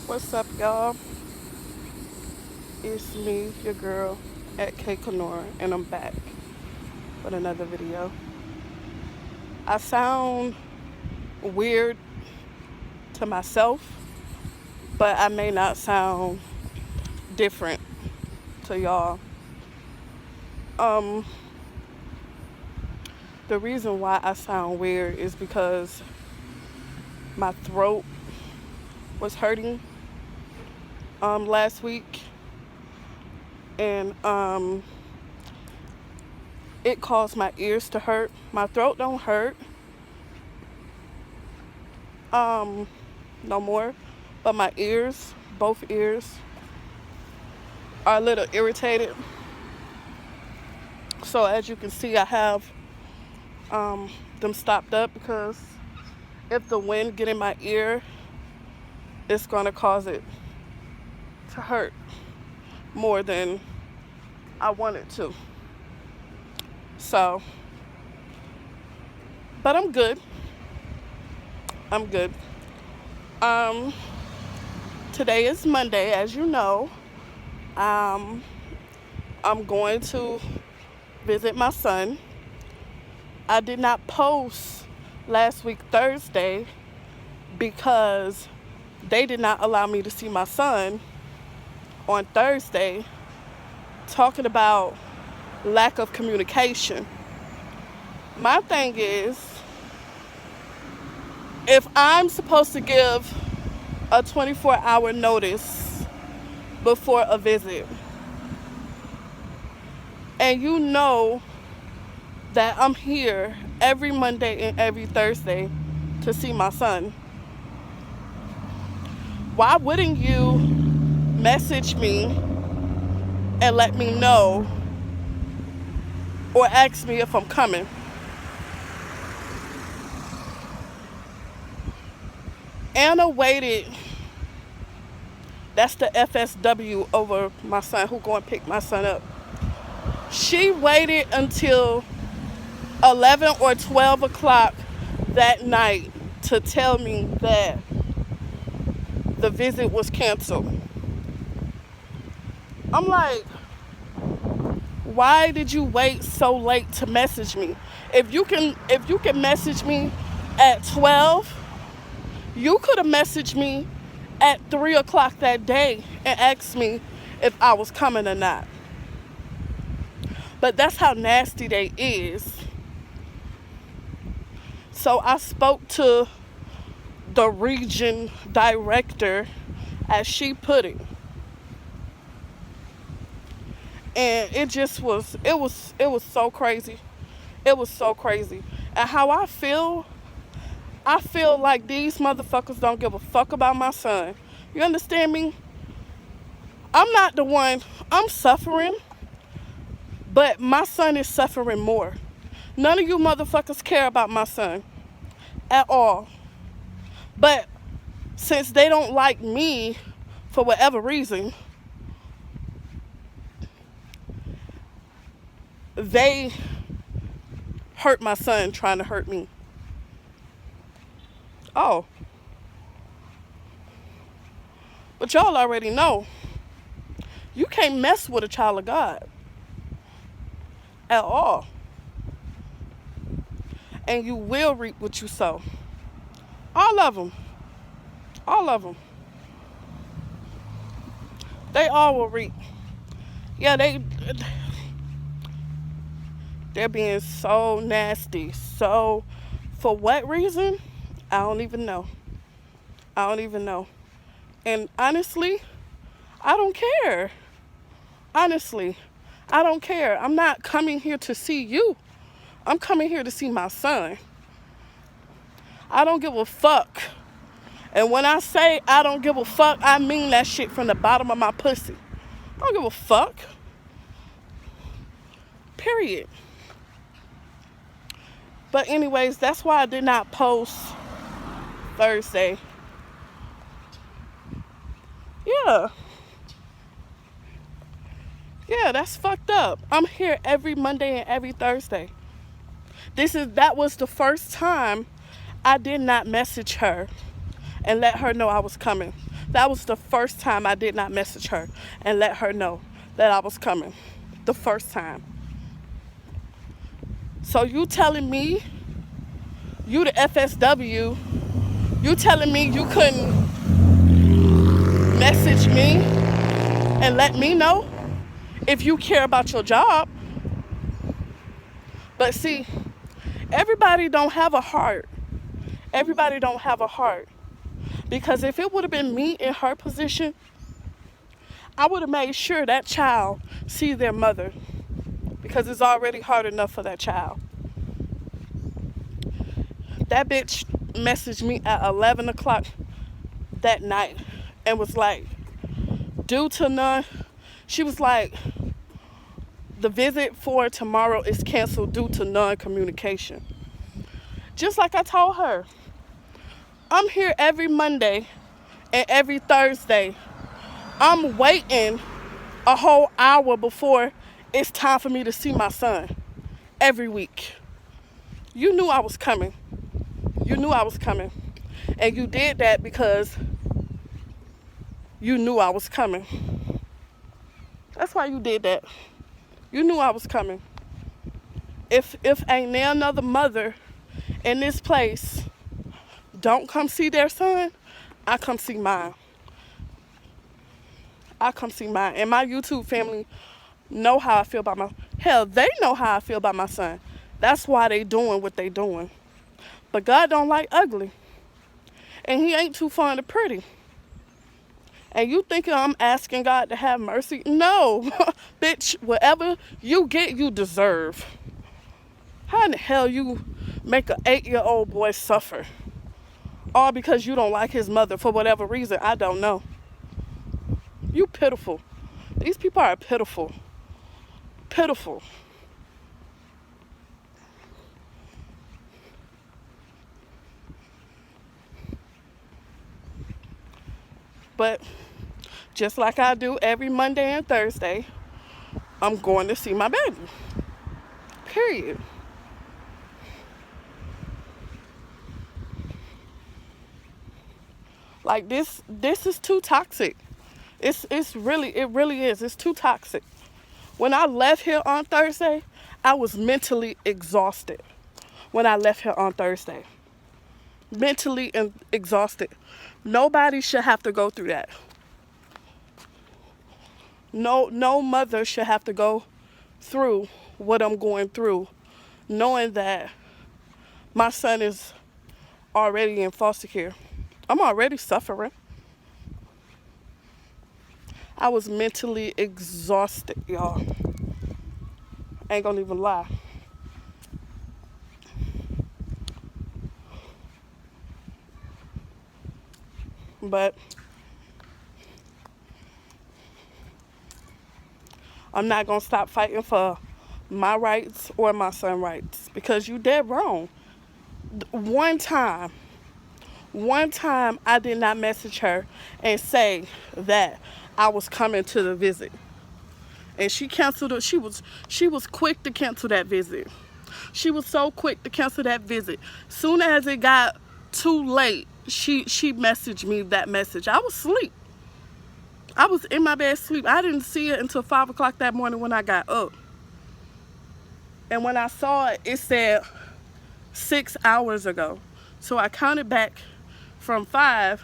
What's up, y'all? It's me, your girl, at K Kenora, and I'm back with another video. I sound weird to myself, but I may not sound different to y'all. Um, the reason why I sound weird is because my throat was hurting last week, and it caused my ears to hurt. My throat don't hurt no more, but my ears, both ears, are a little irritated. So as you can see, I have them stopped up because if the wind get in my ear, it's gonna cause it to hurt more than I want it to. So, but I'm good. I'm good. Um, Today is Monday, as you know. I'm going to visit my son. I did not post last week Thursday because they did not allow me to see my son on Thursday, talking about lack of communication. My thing is, if I'm supposed to give a 24-hour notice before a visit, and you know that I'm here every Monday and every Thursday to see my son, why wouldn't you message me and let me know or ask me if I'm coming? Anna waited, that's the FSW over my son who going to pick my son up. She waited until 11 or 12 o'clock that night to tell me that the visit was canceled. I'm like, why did you wait so late to message me? If you can message me at 12, you could have messaged me at 3 o'clock that day and asked me if I was coming or not. But that's how nasty they is. So I spoke to the region director, as she put it. And it was so crazy. It was so crazy. And how I feel like these motherfuckers don't give a fuck about my son. You understand me? I'm not the one, I'm suffering, but my son is suffering more. None of you motherfuckers care about my son at all. But since they don't like me for whatever reason, they hurt my son trying to hurt me. Oh. But y'all already know, you can't mess with a child of God at all. And you will reap what you sow. All of them. All of them. They all will reap. Yeah, they're being so nasty. So, for what reason? I don't even know. I don't even know. And honestly, I don't care. Honestly, I don't care. I'm not coming here to see you. I'm coming here to see my son. I don't give a fuck. And when I say I don't give a fuck, I mean that shit from the bottom of my pussy. I don't give a fuck. Period. But anyways, that's why I did not post Thursday. Yeah. Yeah, that's fucked up. I'm here every Monday and every Thursday. That was the first time I did not message her and let her know I was coming. That was the first time I did not message her and let her know that I was coming. The first time. So you telling me, you the FSW, you telling me you couldn't message me and let me know if you care about your job? But see, everybody don't have a heart. Everybody don't have a heart. Because if it would have been me in her position, I would have made sure that child see their mother, because it's already hard enough for that child. That bitch messaged me at 11 o'clock that night and was like, due to none, she was like, the visit for tomorrow is canceled due to non-communication. Just like I told her, I'm here every Monday and every Thursday. I'm waiting a whole hour before it's time for me to see my son every week. You knew I was coming. You knew I was coming. And you did that because you knew I was coming. That's why you did that. You knew I was coming. If ain't there another mother in this place don't come see their son, I come see mine. I come see mine. And my YouTube family know how I feel about my... Hell, they know how I feel about my son. That's why they doing what they doing. But God don't like ugly. And he ain't too fond of pretty. And you thinking I'm asking God to have mercy? No. Bitch, whatever you get, you deserve. How in the hell you make an 8-year-old boy suffer? All because you don't like his mother for whatever reason, I don't know. You pitiful. These people are pitiful. Pitiful. But just like I do every Monday and Thursday, I'm going to see my baby. Period. Like this is too toxic. It really is. It's too toxic. When I left here on Thursday, I was mentally exhausted. When I left here on Thursday. Mentally exhausted. Nobody should have to go through that. No mother should have to go through what I'm going through, knowing that my son is already in foster care. I'm already suffering. I was mentally exhausted, y'all. Ain't gonna even lie. But I'm not gonna stop fighting for my rights or my son's rights, because you dead wrong. One time I did not message her and say that I was coming to the visit. And she canceled it. She was quick to cancel that visit. She was so quick to cancel that visit. Soon as it got too late, she messaged me that message. I was asleep. I was in my bed asleep. I didn't see it until 5 o'clock that morning when I got up. And when I saw it, it said 6 hours ago. So I counted back from 5,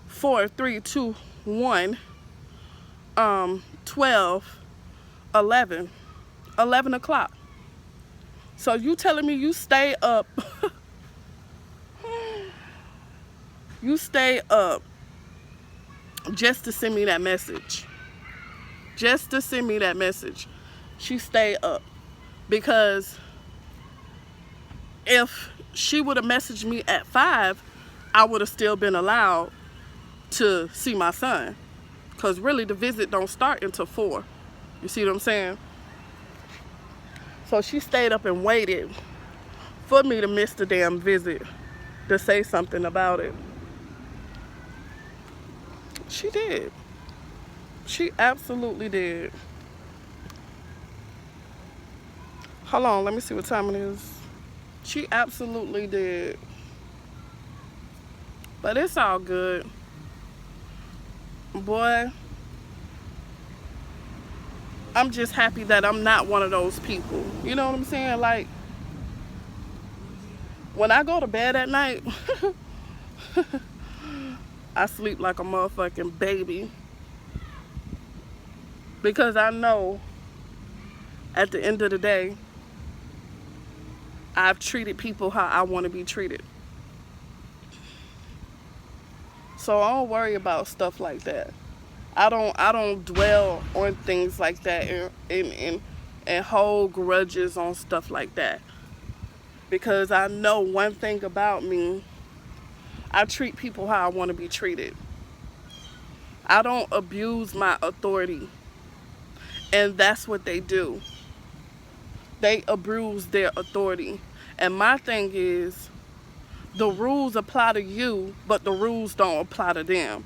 4, 3, 2, 1, 12, 11 o'clock. So you telling me you stay up, you stay up just to send me that message. Just to send me that message. She stayed up. Because if she would have messaged me at 5, I would have still been allowed to see my son. Because really the visit don't start until 4. You see what I'm saying? So she stayed up and waited for me to miss the damn visit to say something about it. She did. She absolutely did. Hold on, let me see what time it is. She absolutely did. But it's all good. Boy, I'm just happy that I'm not one of those people. You know what I'm saying? Like, when I go to bed at night, I sleep like a motherfucking baby. Because I know at the end of the day, I've treated people how I want to be treated. So I don't worry about stuff like that. I don't dwell on things like that and hold grudges on stuff like that. Because I know one thing about me, I treat people how I want to be treated. I don't abuse my authority. And that's what they do. They abuse their authority. And my thing is, the rules apply to you, but the rules don't apply to them.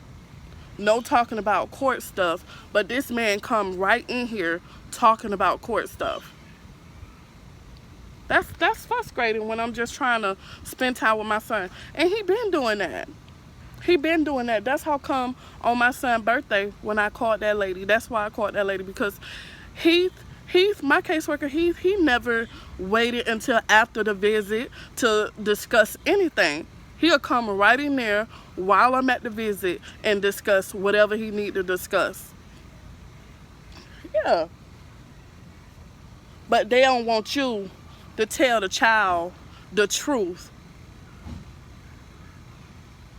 No talking about court stuff, but this man come right in here talking about court stuff. That's frustrating when I'm just trying to spend time with my son. And he been doing that. He been doing that. That's how come on my son's birthday when I called that lady. That's why I called that lady, because Heath, my caseworker, he never waited until after the visit to discuss anything. He'll come right in there while I'm at the visit and discuss whatever he need to discuss. Yeah. But they don't want you to tell the child the truth.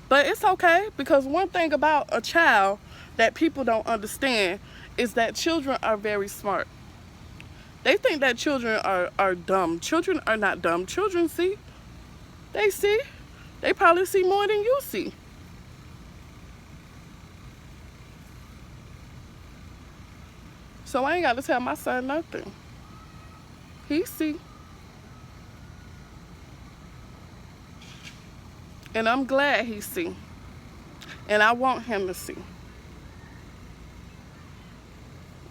But it's okay, because one thing about a child that people don't understand is that children are very smart. They think that children are dumb. Children are not dumb. Children see. They see. They probably see more than you see. So I ain't got to tell my son nothing. He see. And I'm glad he see. And I want him to see.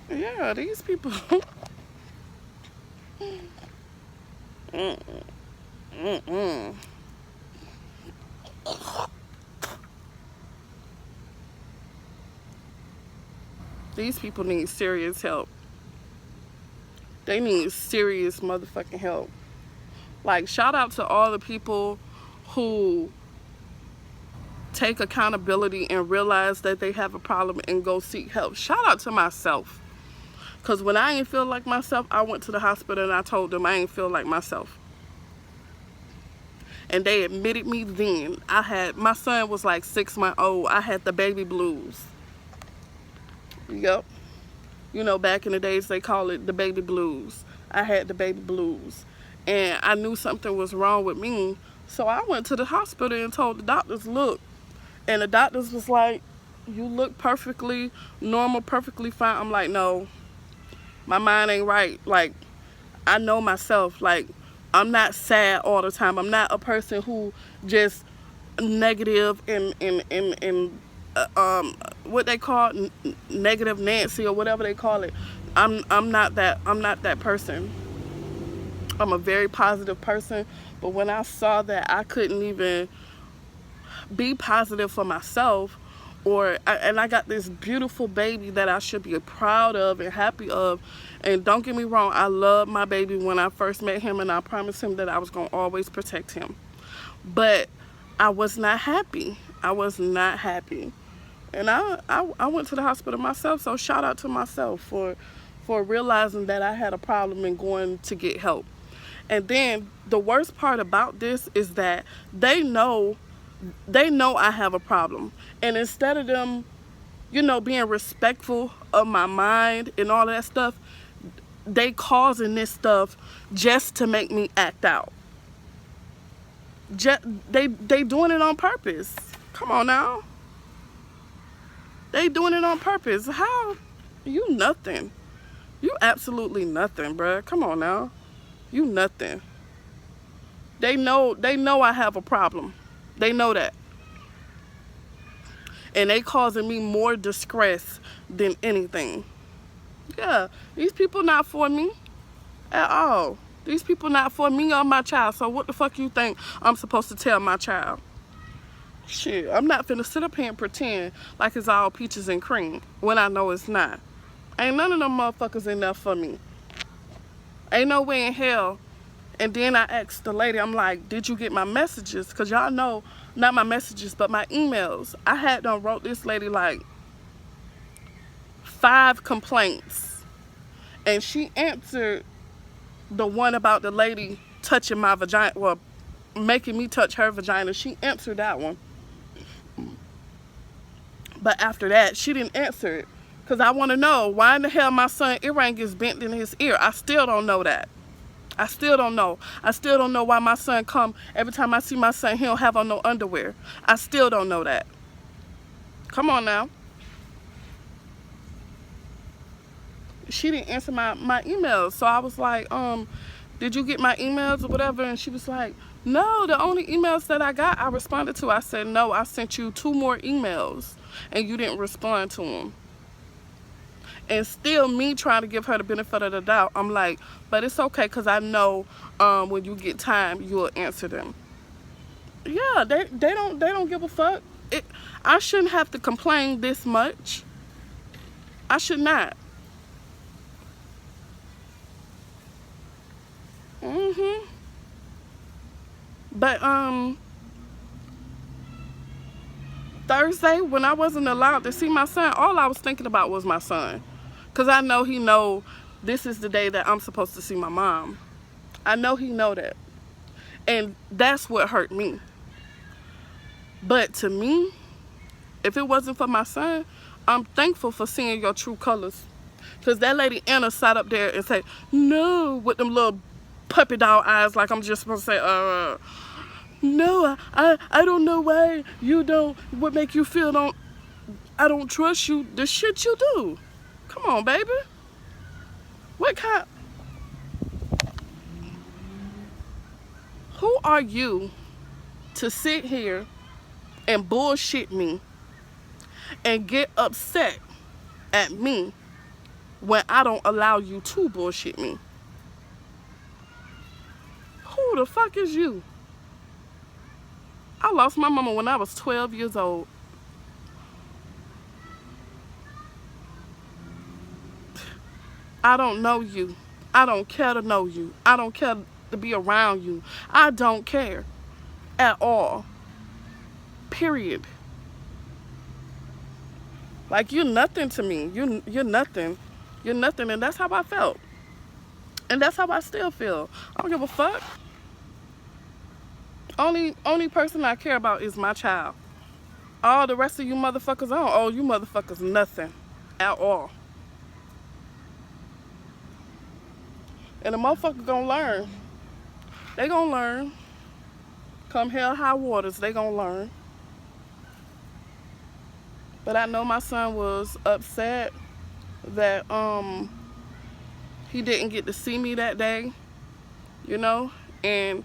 Yeah, these people. Mm-mm. These people need serious help. They need serious motherfucking help. Like, shout out to all the people who take accountability and realize that they have a problem and go seek help. Shout out to myself. Because when I ain't feel like myself, I went to the hospital and I told them I ain't feel like myself. And they admitted me then. My son was like 6 months old. I had the baby blues. Yep. You know, back in the days, they call it the baby blues. I had the baby blues. And I knew something was wrong with me. So I went to the hospital and told the doctors, look. And the doctors was like, you look perfectly normal, perfectly fine. I'm like, no, my mind ain't right. Like, I know myself. Like, I'm not sad all the time. I'm not a person who just negative and what they call negative Nancy or whatever they call it. I'm not that person. I'm a very positive person, but when I saw that I couldn't even be positive for myself, and I got this beautiful baby that I should be proud of and happy of. And don't get me wrong, I love my baby when I first met him, and I promised him that I was going to always protect him. But I was not happy. I was not happy. And I went to the hospital myself, so shout out to myself for realizing that I had a problem and going to get help. And then the worst part about this is that they know I have a problem. And instead of them, being respectful of my mind and all that stuff, they causing this stuff just to make me act out. They doing it on purpose. Come on now. They doing it on purpose. How? You nothing. You absolutely nothing, bruh. Come on now. You nothing. They know I have a problem. They know that. And they causing me more distress than anything. Yeah, these people not for me at all. These people not for me or my child. So what the fuck you think I'm supposed to tell my child? Shit, I'm not finna sit up here and pretend like it's all peaches and cream when I know it's not. Ain't none of them motherfuckers enough for me. Ain't no way in hell. And then I asked the lady, I'm like, did you get my messages? Because y'all know, not my messages, but my emails. I had done wrote this lady like 5 complaints. And she answered the one about the lady touching my vagina, well, making me touch her vagina. She answered that one. But after that, she didn't answer it. Because I want to know why in the hell my son earring is bent in his ear. I still don't know that. I still don't know. I still don't know why my son come. Every time I see my son, he don't have on no underwear. I still don't know that. Come on now. She didn't answer my emails. So I was like, did you get my emails or whatever? And she was like, no, the only emails that I got, I responded to. I said, no, I sent you 2 more emails and you didn't respond to them. And still me trying to give her the benefit of the doubt. I'm like, but it's okay because I know when you get time, you'll answer them. Yeah, they don't give a fuck. I shouldn't have to complain this much. I should not. But Thursday, when I wasn't allowed to see my son, all I was thinking about was my son. Because I know he know this is the day that I'm supposed to see my mom. I know he know that. And that's what hurt me. But to me, if it wasn't for my son, I'm thankful for seeing your true colors. Because that lady Anna sat up there and said, no, with them little puppy dog eyes, like I'm just supposed to say, no, I don't know why you don't, what make you feel I don't trust you. The shit you do. Come on, baby. What kind? Who are you to sit here and bullshit me and get upset at me when I don't allow you to bullshit me? Who the fuck is you? I lost my mama when I was 12 years old. I don't know you. I don't care to know you. I don't care to be around you. I don't care at all. Period. Like, you're nothing to me. You're nothing. You're nothing, and that's how I felt. And that's how I still feel. I don't give a fuck. Only person I care about is my child. All the rest of you motherfuckers, I don't owe you motherfuckers nothing at all. And the motherfucker gonna learn. They gonna learn. Come hell, high waters, they gonna learn. But I know my son was upset that he didn't get to see me that day, you know? And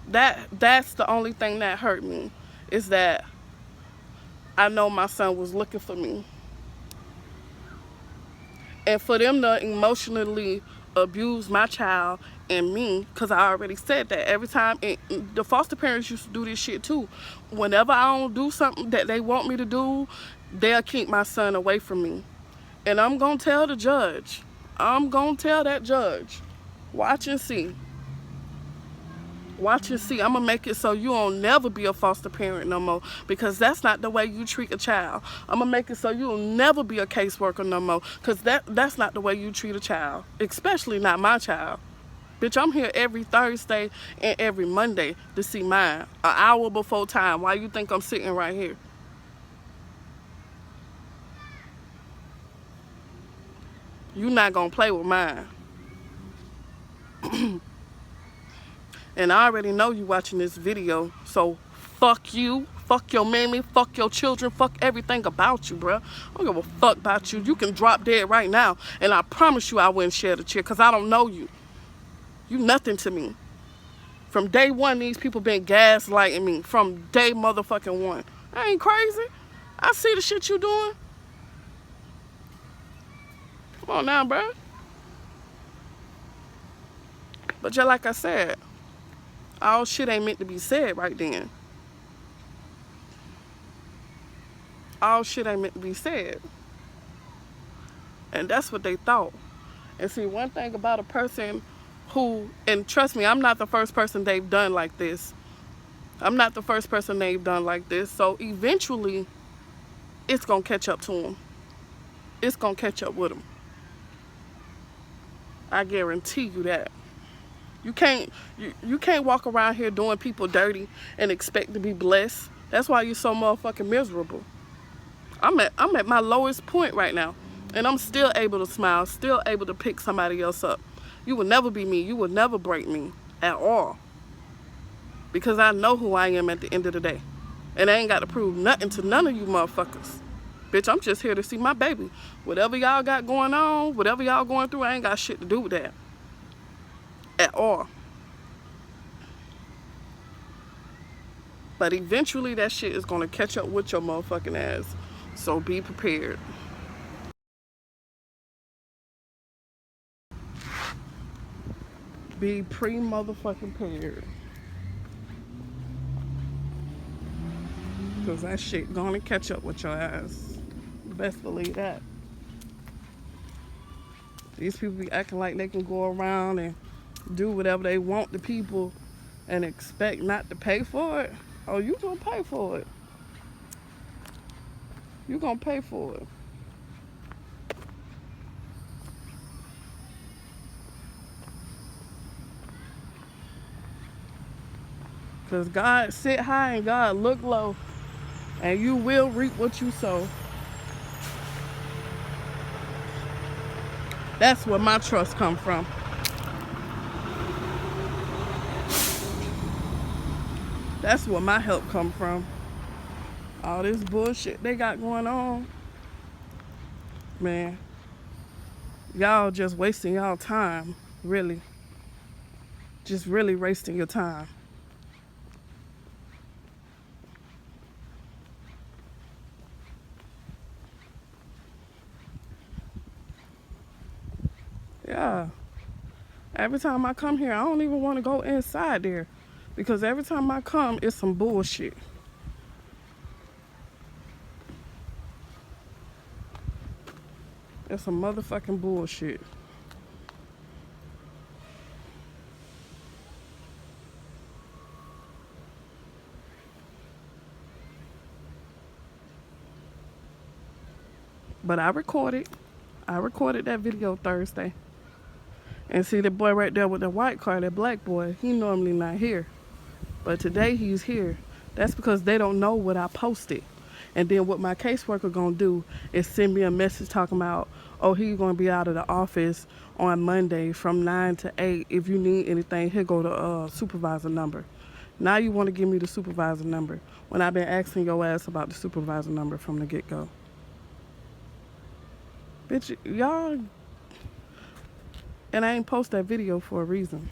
that's the only thing that hurt me, is that I know my son was looking for me. And for them to emotionally abuse my child and me, because I already said that every time, the foster parents used to do this shit too. Whenever I don't do something that they want me to do, they'll keep my son away from me. And I'm going to tell the judge. I'm going to tell that judge. Watch and see. Watch and see. I'm going to make it so you won't never be a foster parent no more, because that's not the way you treat a child. I'm going to make it so you'll never be a caseworker no more, because that's not the way you treat a child, especially not my child. Bitch, I'm here every Thursday and every Monday to see mine, an hour before time. Why you think I'm sitting right here? You not going to play with mine. And I already know you watching this video, so fuck you, fuck your mammy, fuck your children, fuck everything about you, bruh. I don't give a fuck about you. You can drop dead right now, and I promise you I wouldn't shed a tear, because I don't know you. You nothing to me. From day one, these people been gaslighting me. From day motherfucking one. I ain't crazy. I see the shit you doing. Come on now, bruh. But just like I said, all shit ain't meant to be said right then. all shit ain't meant to be said. And that's what they thought. And see, one thing about a person who, and trust me, I'm not the first person they've done like this. I'm not the first person they've done like this. So eventually, it's going to catch up to them. It's going to catch up with them. I guarantee you that. You can't walk around here doing people dirty and expect to be blessed. That's why you're so motherfucking miserable. I'm at my lowest point right now. And I'm still able to smile, still able to pick somebody else up. You will never be me. You will never break me at all. Because I know who I am at the end of the day. And I ain't got to prove nothing to none of you motherfuckers. Bitch, I'm just here to see my baby. Whatever y'all got going on, whatever y'all going through, I ain't got shit to do with that. At all. But eventually that shit is going to catch up with your motherfucking ass. So be prepared. Be pre-motherfucking prepared. Because that shit gonna catch up with your ass. Best believe that. These people be acting like they can go around and do whatever they want to people and expect not to pay for it. Oh, you gonna pay for it. You gonna pay for it. Because God sit high and God look low. And you will reap what you sow. That's where my trust come from. That's where my help come from. All this bullshit they got going on. Man. Y'all just wasting y'all time. Really. Just really wasting your time. Yeah. Every time I come here, I don't even want to go inside there. Because every time I come, it's some bullshit. It's some motherfucking bullshit. But I recorded that video Thursday. And see the boy right there with the white car, that black boy, he normally not here. But today he's here. That's because they don't know what I posted. And then what my caseworker gonna do is send me a message talking about, oh, he's gonna be out of the office on Monday from 9 to 8. If you need anything, here go the supervisor number. Now you wanna give me the supervisor number when I've been asking your ass about the supervisor number from the get-go. Bitch, y'all... And I ain't post that video for a reason.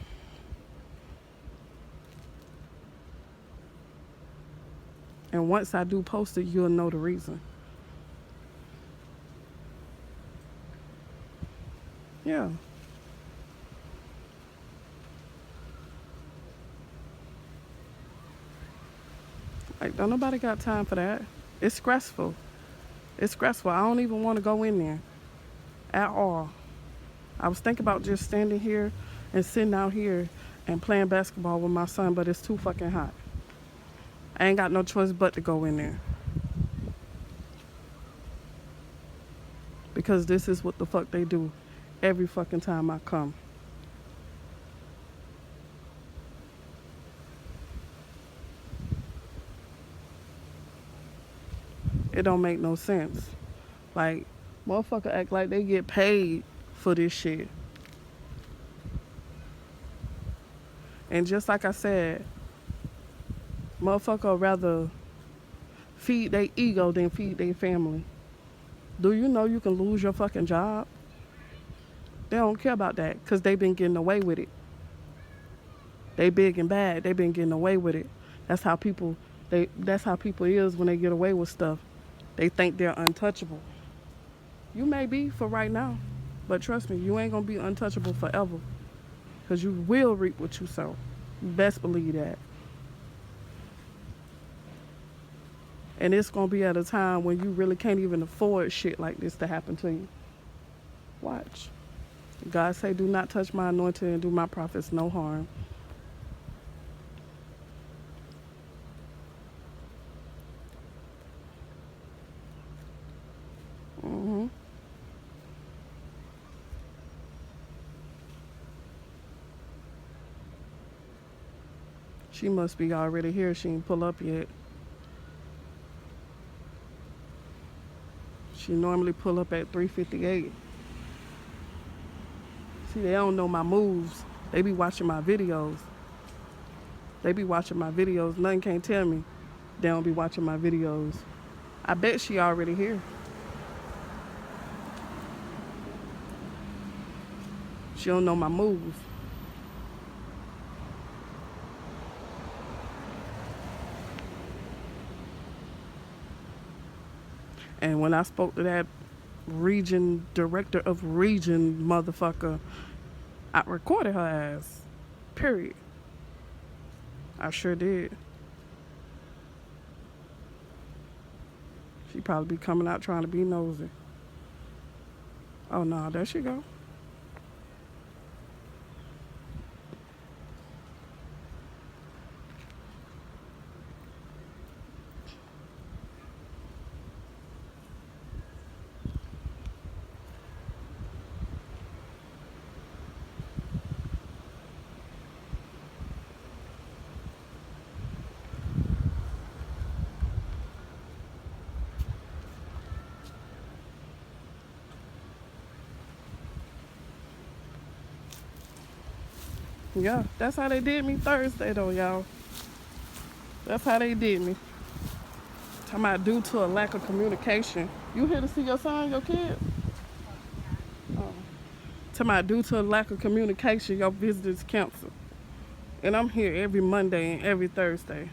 And once I do post it, you'll know the reason. Yeah. Like, don't nobody got time for that. It's stressful. It's stressful. I don't even want to go in there at all. I was thinking about just standing here and sitting out here and playing basketball with my son, but it's too fucking hot. I ain't got no choice but to go in there. Because this is what the fuck they do every fucking time I come. It don't make no sense. Like, motherfucker act like they get paid for this shit. And just like I said, motherfucker would rather feed their ego than feed their family. Do you know you can lose your fucking job? They don't care about that because they been getting away with it. They big and bad. They been getting away with it. That's how people is when they get away with stuff. They think they're untouchable. You may be for right now, but trust me, you ain't gonna be untouchable forever. Because you will reap what you sow. You best believe that. And it's going to be at a time when you really can't even afford shit like this to happen to you. Watch. God say, do not touch my anointing and do my prophets no harm. Mm-hmm. She must be already here. She ain't pull up yet. She normally pull up at 3:58. See, they don't know my moves. They be watching my videos. They be watching my videos. Nothing can't tell me they don't be watching my videos. I bet she already here. She don't know my moves. And when I spoke to that region director of region motherfucker, I recorded her ass. Period. I sure did. She probably be coming out trying to be nosy. Oh no, there she go. Yeah, that's how they did me Thursday though, y'all. That's how they did me. Talking about due to a lack of communication. You here to see your son, your kid? Oh. Talking about due to a lack of communication, your visit is canceled. And I'm here every Monday and every Thursday.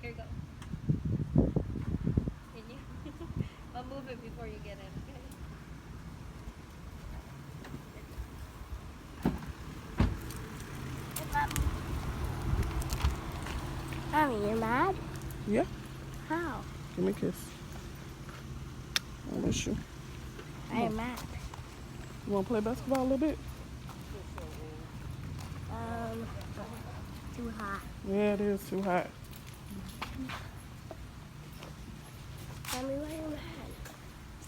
Here you go. Can you? I'll move it before you get in, okay? Mommy, you're mad? Yeah, How? give me a kiss. I miss you. I am mad. You wanna play basketball a little bit? Um, too hot. Yeah, it is too hot. Mommy, why are you mad?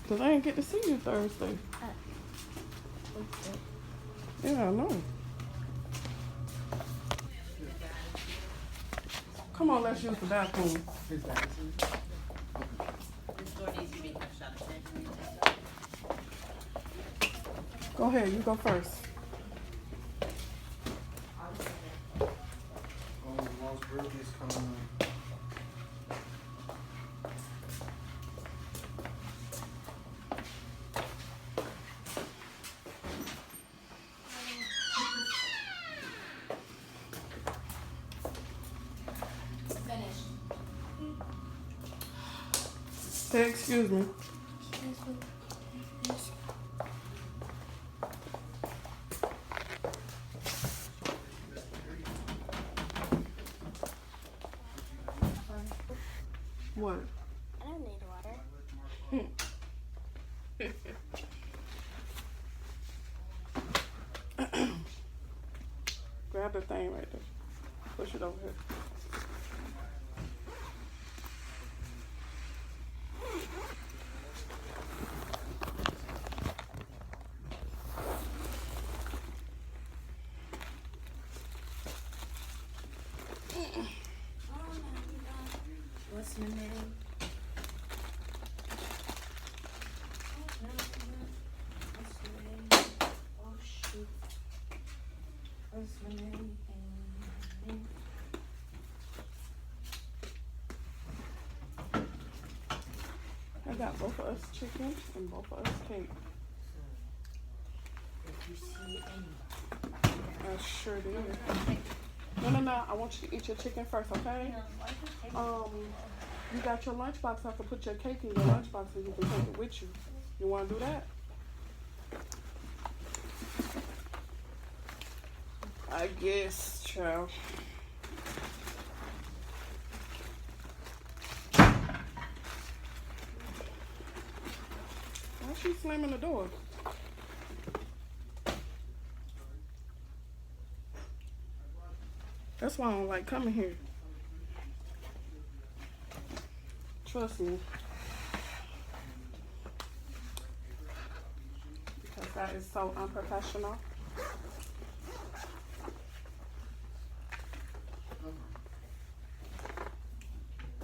Cause I ain't get to see you Thursday. Yeah, I know. Come on, let's use the bathroom. This door needs to be kept shut, okay? Go ahead, you go first. Oh, Lost Burgers coming up. Say excuse me. What? I don't need water. Grab the thing right there. Push it over here. What's your name? What's your name? Oh shoot. What's your name? I got both of us chicken and both of us cake. If you see any. I sure did. No. I want you to eat your chicken first, okay? You got your lunchbox. I can put your cake in your lunchbox and you can take it with you. You want to do that? I guess, child. Why she slamming the door? That's why I don't like coming here. Trust me. Because that is so unprofessional.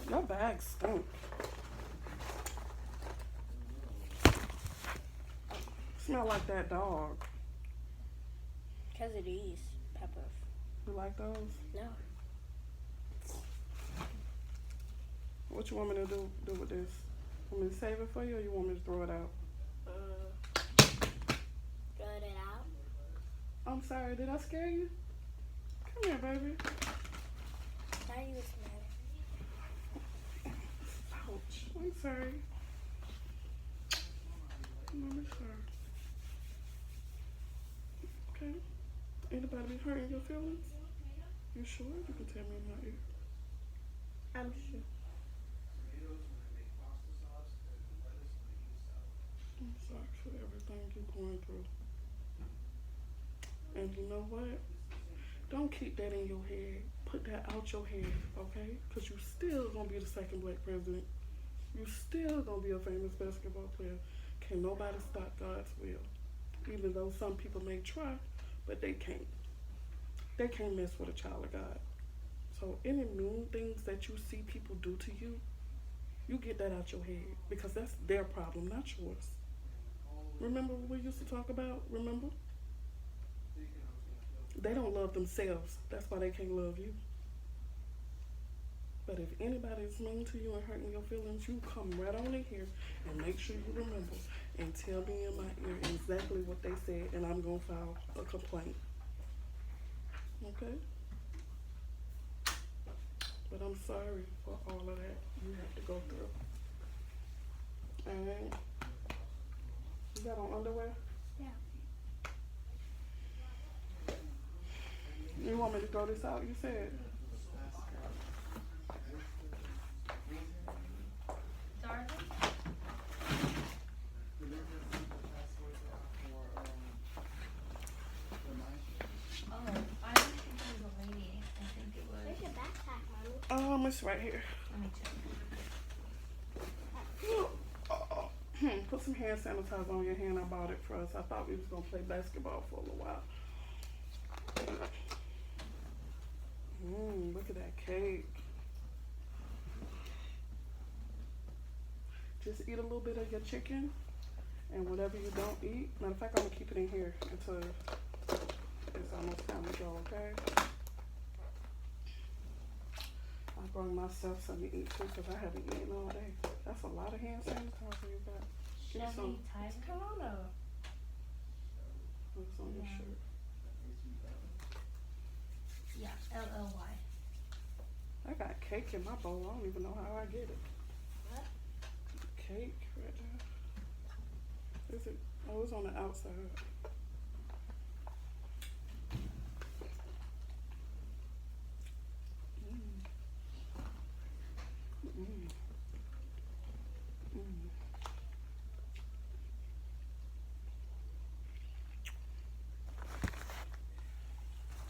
Your bag stink. Smell like that dog. Because of these peppers. You like those? No. What you want me to do with this? Want me to save it for you or you want me to throw it out? Throw it out. I'm sorry, did I scare you? Come here, baby. Now you smell it. Ouch. I'm sorry. I'm sorry. Okay. Anybody be hurting your feelings? You sure? You can tell me in my ear. I'm sure. I'm sorry for everything you're going through. And you know what? Don't keep that in your head. Put that out your head, okay? Because you still gonna be the second black president. You still gonna be a famous basketball player. Can't nobody stop God's will. Even though some people may try, but they can't. They can't mess with a child of God. So any mean things that you see people do to you, you get that out your head. Because that's their problem, not yours. Remember what we used to talk about? Remember? They don't love themselves. That's why they can't love you. But if anybody's mean to you and hurting your feelings, you come right on in here and make sure you remember and tell me in my ear exactly what they said, and I'm going to file a complaint. Okay? But I'm sorry for all of that you have to go through. Alright? You got on underwear? Yeah. You want me to throw this out, you said? Darling? Oh, I don't think it was a lady. I think it was. Where's your backpack, Mommy? It's right here. Let me check. Put some hand sanitizer on your hand. I bought it for us. I thought we was gonna play basketball for a little while. Look at that cake. Just eat a little bit of your chicken and whatever you don't eat. Matter of fact, I'm gonna keep it in here until it's almost time to go, okay? I brought myself something to eat too because I haven't eaten all day. That's a lot of hand sanitizer you got. Give me some. Times Corona. What's on your Yeah. shirt? Yeah, LLY. I got cake in my bowl. I don't even know how I get it. What? Cake right there. Is it? Oh, it's on the outside.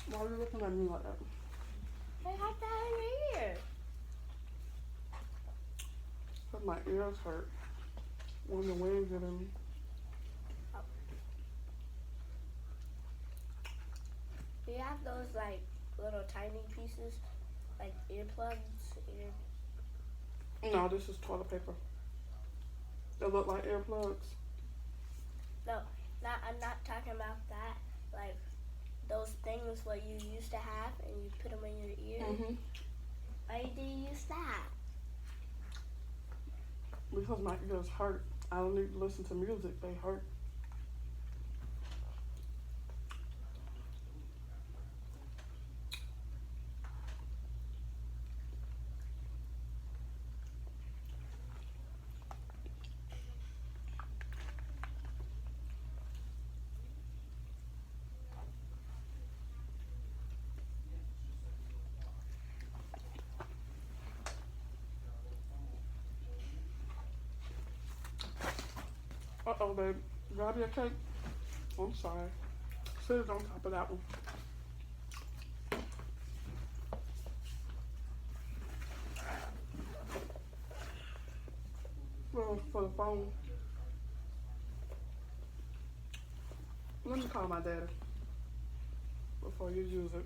Why are you looking at me like that? I have that in your ear. Because my ears hurt when the wind get in me. Do you have those like little tiny pieces, like earplugs? No, this is toilet paper. They look like earplugs. No, I'm not talking about that. Like those things what you used to have and you put them in your ear. Mm-hmm. Why do you use that? Because my ears hurt. I don't need to listen to music. They hurt. Uh-oh, babe. Grab your cake. I'm sorry. Sit it on top of that one. For the phone. Let me call my daddy before you use it.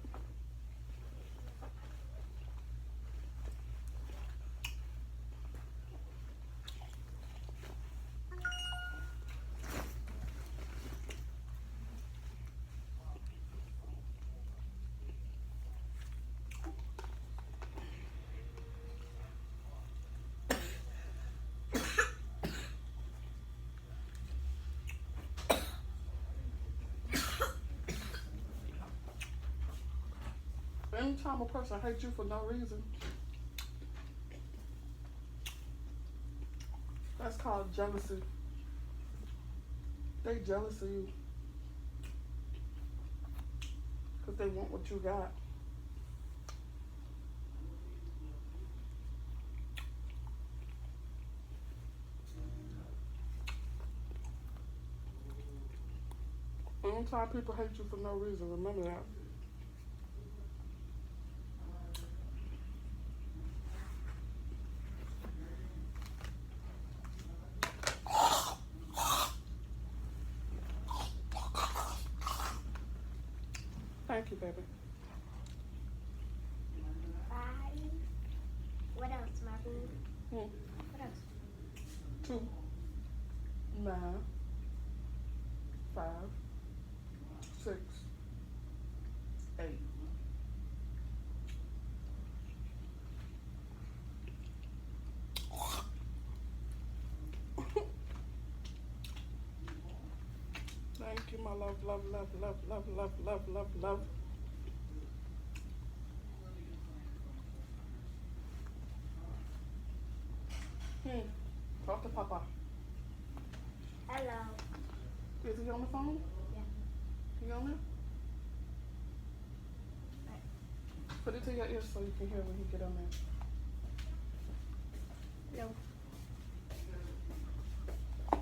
Anytime a person hates you for no reason, that's called jealousy. They jealous of you because they want what you got. Anytime people hate you for no reason, remember that. Thank you, baby. 5. What else, Marvin? Hmm. What else? 2, 9, 5, 6, 8. Thank you, my love, love, love, love, love, love, love, love, love. Talk to Papa. Hello. Is he on the phone? Yeah. He on there? Put it to your ear so you can hear when he get on there. No.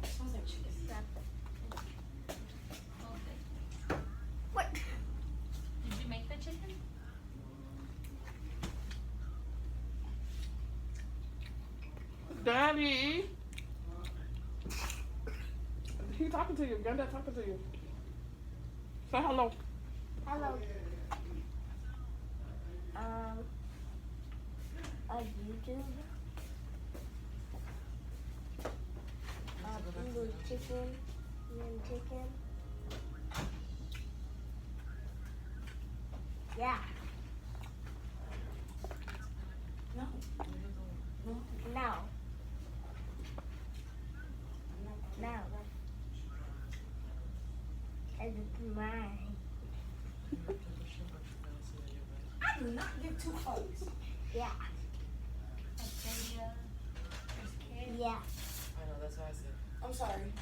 Smells like chicken. What? Did you make the chicken? Daddy! He talking to you. Granddad talking to you. Say hello. Hello. YouTube. Eating chicken. Eating chicken. Yeah. No. No. No. No. Because it's mine. I do not give two fucks. Yeah. Octavia, there's kids. Yeah. I know, that's what I said. I'm sorry.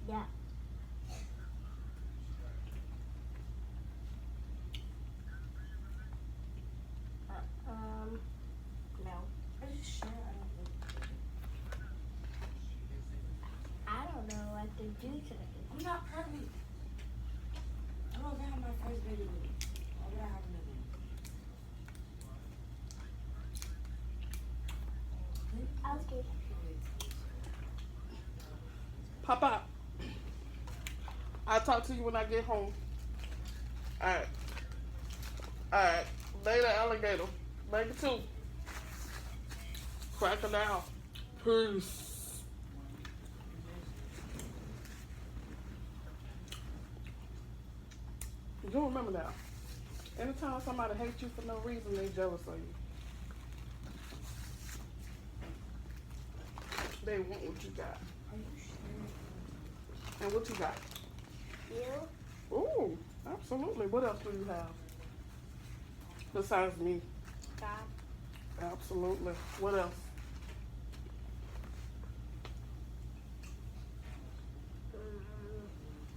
Yeah. No. Are you sure? I don't know what to do today. I'm not pregnant. I'm not gonna have my first baby with me. Why would I have another one? Okay. Papa, I'll talk to you when I get home. Alright. Alright. Later, alligator. Make it 2. Crocodile. Peace. You remember that. Anytime somebody hates you for no reason, they jealous of you. They want what you got. Are you sure? And what you got? You? Ooh, absolutely. What else do you have? Besides me. God. Absolutely. What else?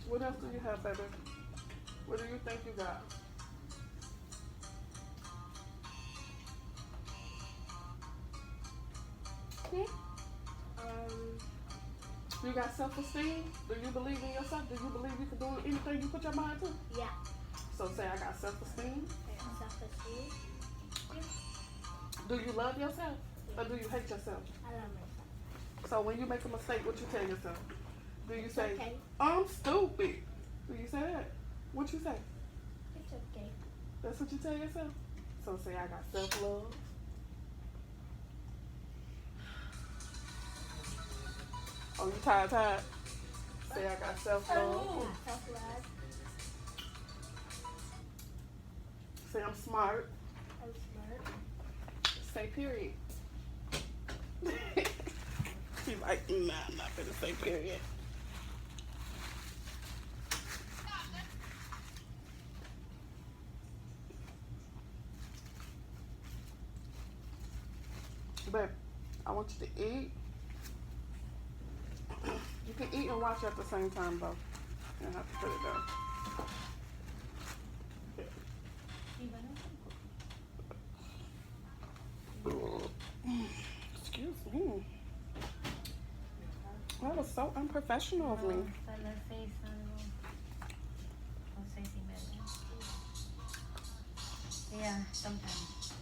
What else do you have, baby? What do you think you got? Hmm? You got self-esteem? Do you believe in yourself? Do you believe you can do anything you put your mind to? Yeah. So say I got self-esteem. I got self-esteem. Do you love yourself? Or do you hate yourself? I love myself. So when you make a mistake, what you tell yourself? Do you say, Okay. I'm stupid? Do you say that? What you say? It's okay. That's what you tell yourself? So say I got self-love. Oh, you tired? Say I got self-love. Self-love. Say I'm smart. I'm smart. Say period. She's like, nah, I'm not gonna say period. Babe, I want you to eat. You can eat and watch at the same time, though. You don't have to put it down. Excuse me. That was so unprofessional of me. Para las 6 algo. O 6:30. Yeah, sometimes.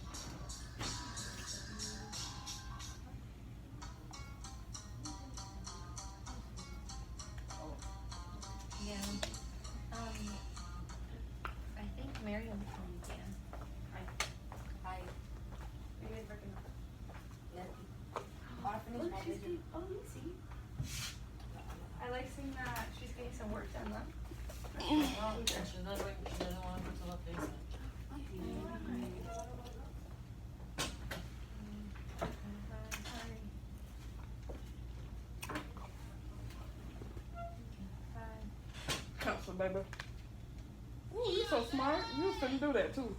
Yeah. I think Miriam's home, yeah. Hi. Are you guys working on it? I finished my vision. Oh, you see. I like seeing that she's getting some work done, though. Well, she doesn't want to put some up there. Counsel, baby. Ooh, you so smart. You finna do that too.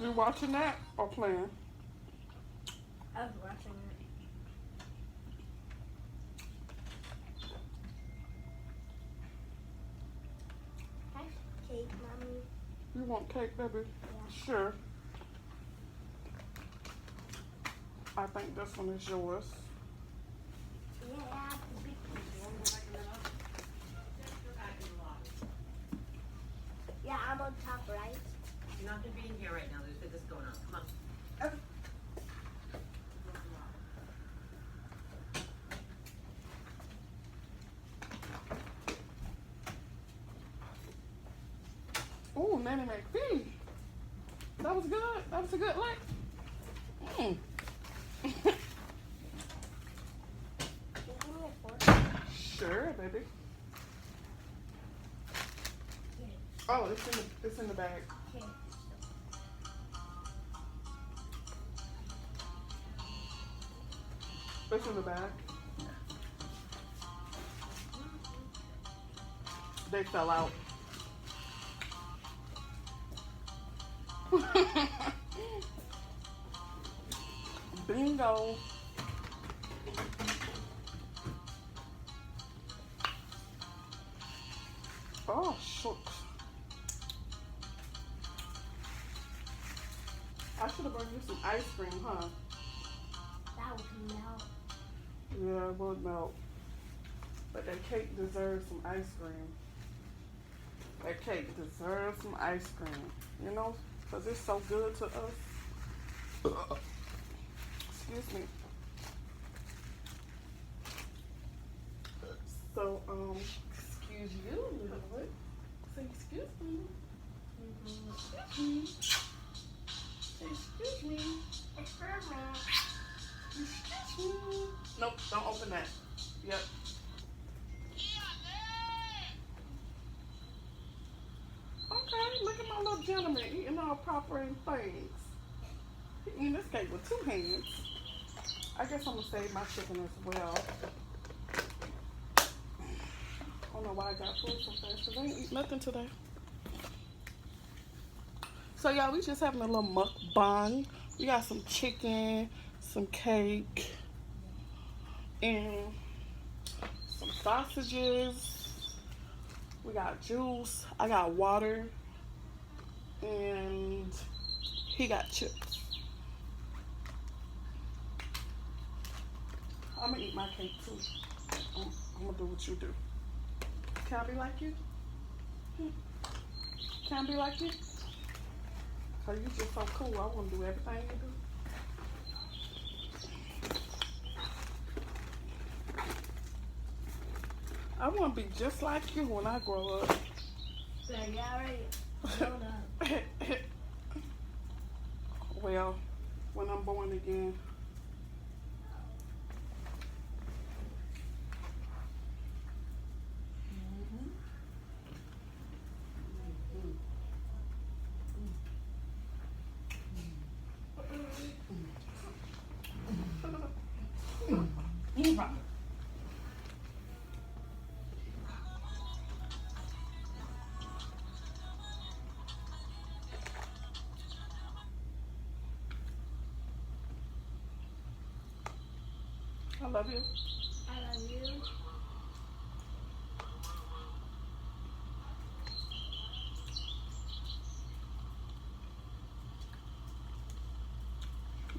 You watching that or playing? I was watching it. Have cake, mommy. You want cake, baby? Yeah. Sure. I think this one is yours. Yeah, the big piece. Yeah, I'm on top, right? You're not gonna be in here right now, there's business going on, come on. Ooh, Nanny McPhee. That was good. That was a good lick. Can you give me a fork? Sure, baby. Oh, it's in the bag. Okay. It's in the bag. They fell out. Bingo. Oh, shucks. I should have brought you some ice cream, huh? That would melt. Yeah, it would melt. But that cake deserves some ice cream. That cake deserves some ice cream. You know? Because it's so good to us. Excuse me. So, excuse you a little bit. Say excuse me. Excuse me. Say excuse me. Excuse me. Excuse me. Nope, don't open that. Yep. gentleman eating all proper things. He eating this cake with 2 hands. I guess I'm gonna save my chicken as well. I don't know why I got food so fast, because I ain't eat nothing today. So y'all, we just having a little mukbang. We got some chicken, some cake, and some sausages. We got juice. I got water. And he got chips. I'm gonna eat my cake too. I'm gonna do what you do. Can I be like you? Can I be like you? Cause you just so cool. I wanna do everything you do. I wanna be just like you when I grow up. So you already grown up. Well, when I'm born again. I love you. I love you.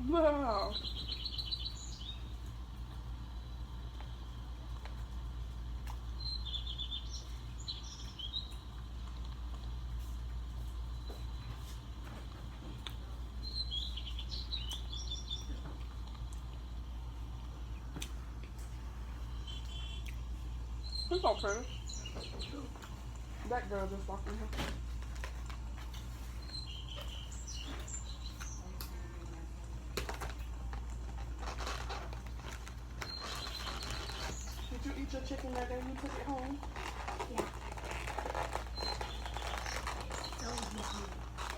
Wow. It's okay. That girl just walking here. Did you eat your chicken that day you took it home? Yeah.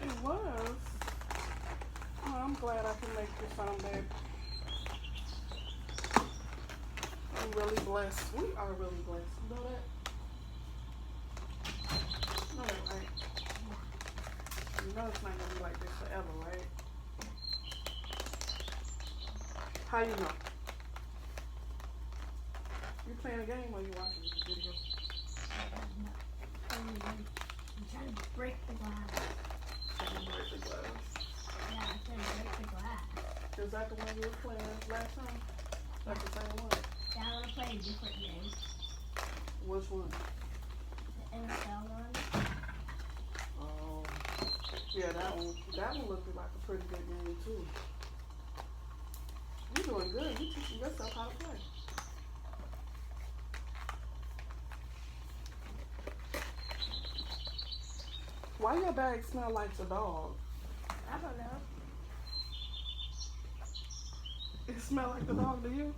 It was. Oh, I'm glad I can make you some, babe. I'm really blessed. We are really blessed. You know that? No, right? You know it's not gonna be like this forever, right? How you know? You playing a game or you watching this video? I'm trying to break the glass. Trying to break the glass. Yeah, I'm trying to break the glass. Is that the one you were playing last time? That's the same one. Yeah, I want to play a different game. Which one? The NFL one. Oh, yeah, that one. That one looked like a pretty good game too. You're doing good. You teaching yourself how to play. Why your bag smell like the dog? I don't know. It smell like the dog to you?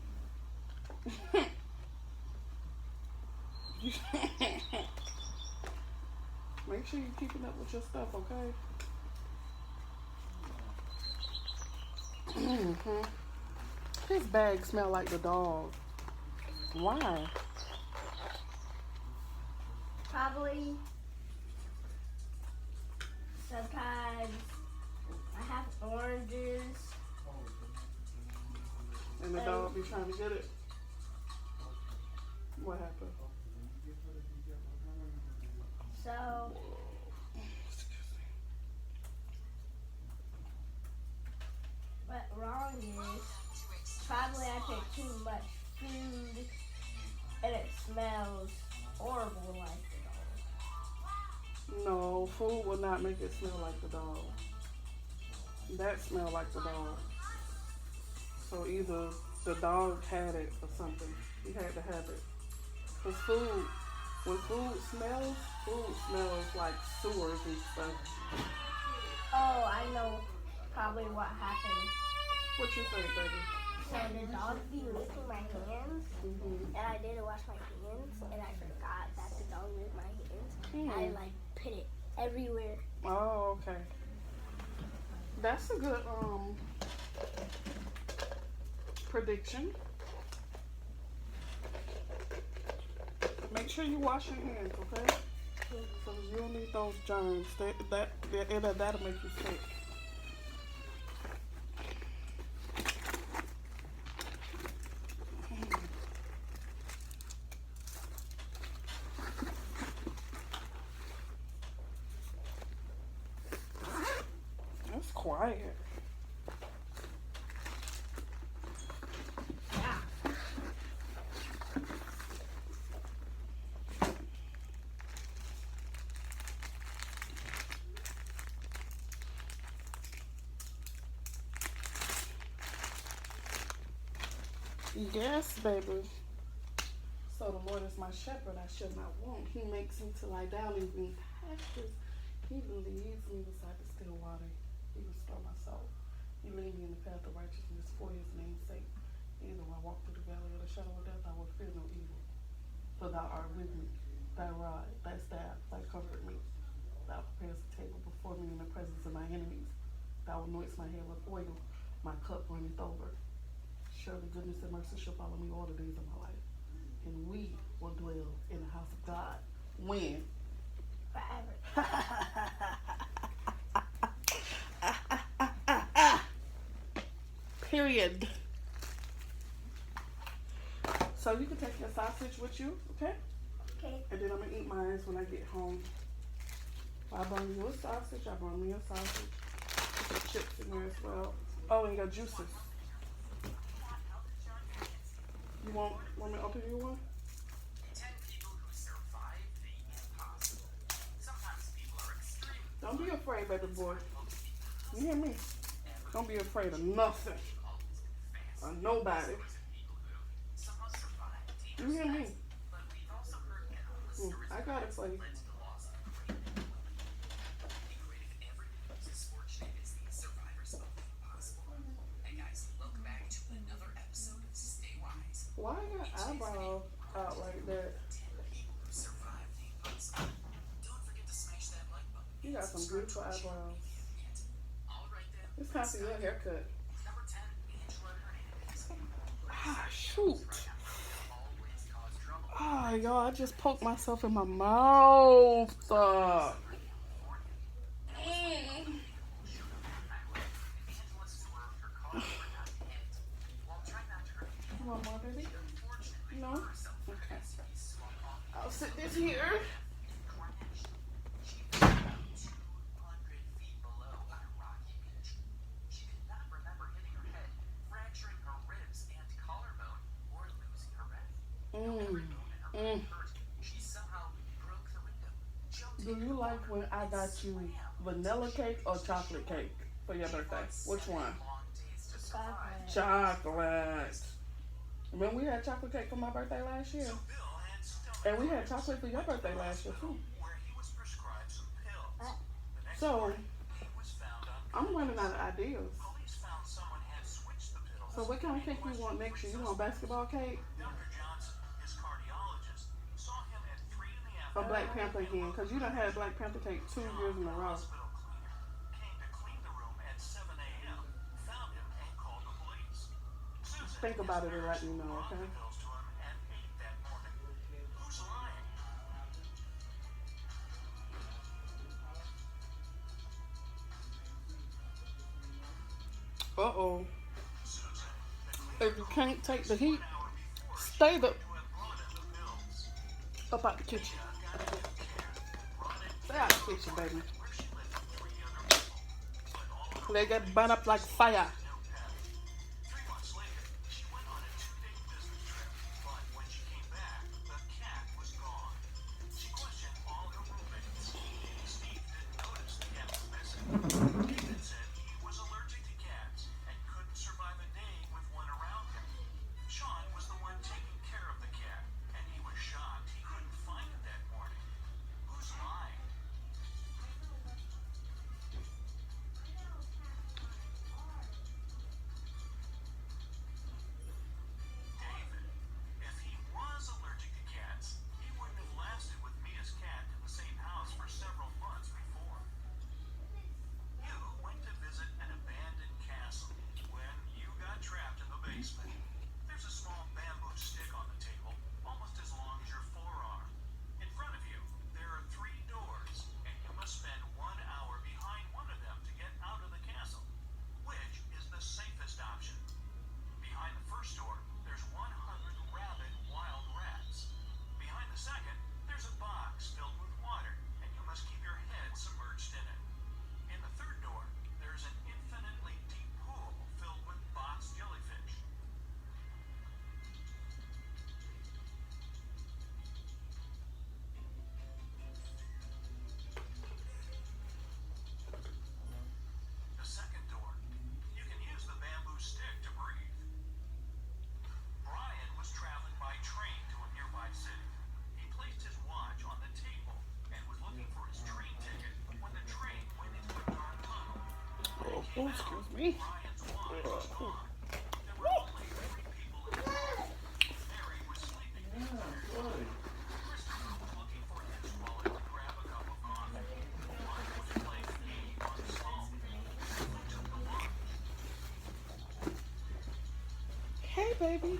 Make sure you're keeping up with your stuff, okay? His bag smell like the dog. Why? Probably. Sometimes I have oranges. And the dog be trying to get it. What happened? So what wrong is probably I take too much food and it smells horrible like the dog. No, food will not make it smell like the dog. That smell like the dog. So either the dog had it or something. He had to have it. Because when food smells like sewers and stuff. Oh, I know probably what happened. What you think, baby? So the dog be licking my hands, Mm-hmm. and I didn't wash my hands, and I forgot that the dog licked my hands. Hmm. I like put it everywhere. Oh, okay. That's a good prediction. Make sure you wash your hands, okay? So you don't need those germs. That'll make you sick. That's quiet. Yes, baby. So the Lord is my shepherd, I shall not want. He makes me to lie down in green pastures. He leads me beside the still water. He restores my soul. He lead me in the path of righteousness for his name's sake. Either I walk through the valley of the shadow of death, I will fear no evil. For thou art with me. Thy rod, thy staff, thy comfort me. Thou preparest a table before me in the presence of my enemies. Thou anoints my head with oil. My cup runneth over. Surely goodness and mercy shall follow me all the days of my life. And we will dwell in the house of God. When? Forever. Period. So you can take your sausage with you, okay? Okay. And then I'm gonna eat mine when I get home. I bring you a sausage. I bring me a sausage. Put your chips in there as well. Oh, and your juices. You want me to open you one? 10 people who survive the impossible. Sometimes people are extreme. Don't be afraid, baby boy. You hear me? Don't be afraid of nothing. Or nobody. Some of us survive You hear me? but we've also heard endless stories I got it for you. led to the loss of great people. Be great if everyone who's as fortunate as these survivors of the impossible. Hey guys, welcome back to another episode of Stay Wise. Why I got eyebrows out like that? 10 people who survived the impossible. Don't forget to smash that like button. You got some beautiful eyebrows. Alright then. It's time for your haircut. Number 10, Angela Hernandez. Ah, shoot. Always cause trouble. Ah, y'all, I just poked myself in my mouth. Angela swerved her car but not hit. While trying not to hurt anyone, You want more, baby? unfortunately, No? herself Okay. SUV swung off the I'll sit this here. Cornish. She was about 200 feet below on a rocky beach. She did not remember hitting her head, fracturing her ribs and collarbone, or losing her breath. Every bone in her body hurt. She somehow broke the window, jumped Do you like when I got you vanilla cake or chocolate cake for your birthday? Which one? long days to survive. Chocolate. Remember we had chocolate cake for my birthday last year? Bill had stomach And we had chocolate for your birthday last year too. where he was prescribed some pills. The next So morning, he was found I'm running out of ideas. Police found someone had switched the pills. So what kind of cake you want next year? You want basketball cake Dr. Johnson, his cardiologist, saw him at 3 in the or afternoon. Black Panther again? Because you done had Black Panther cake 2 years in a row. Hospital cleaner came to clean the room at 7 a.m., found him, and called the police. Susan, Think about it and let me know, brought okay? the pills to him at 8 that morning. Who's lying? Uh-oh. Susan, If you can't take the heat, stay the up out the kitchen. Stay out the kitchen, baby. They get burn up like fire. 3 months later, she went on a 2-day business trip, but when she came back, the cat was gone. She questioned all her roommates. Steve didn't notice the cat was missing. David said he was allergic to cats and couldn't survive a day with one around him. Sean was the one taking care of the cat, and he was shocked he couldn't find it that morning. Who's lying? Oh, excuse me. Brian's wine was gone. There were only 3 people in the room. Mary was sleeping. Christopher was looking for his wallet to grab a cup of coffee. Mike was playing a game on his phone. Who took the walk? Hey, baby.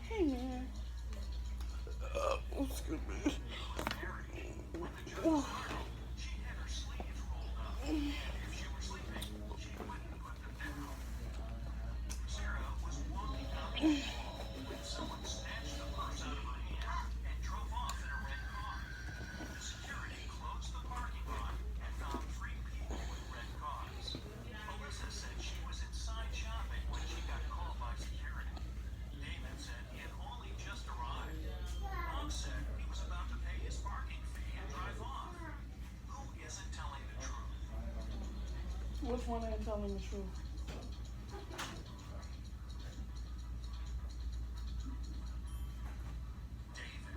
Hey, man. Excuse me. Oh. She had her sleeves rolled up, and if she were sleeping, she wouldn't put them down. Sarah was walking down the hall when someone snatched the purse out of her hand and drove off in a red car. The security closed the parking lot and found 3 people with red cars. Melissa said she was inside shopping when she got called by security. David said he had only just arrived. Mom said he was about to pay his parking fee and drive off. Who isn't telling the truth? Which one ain't telling the truth? David.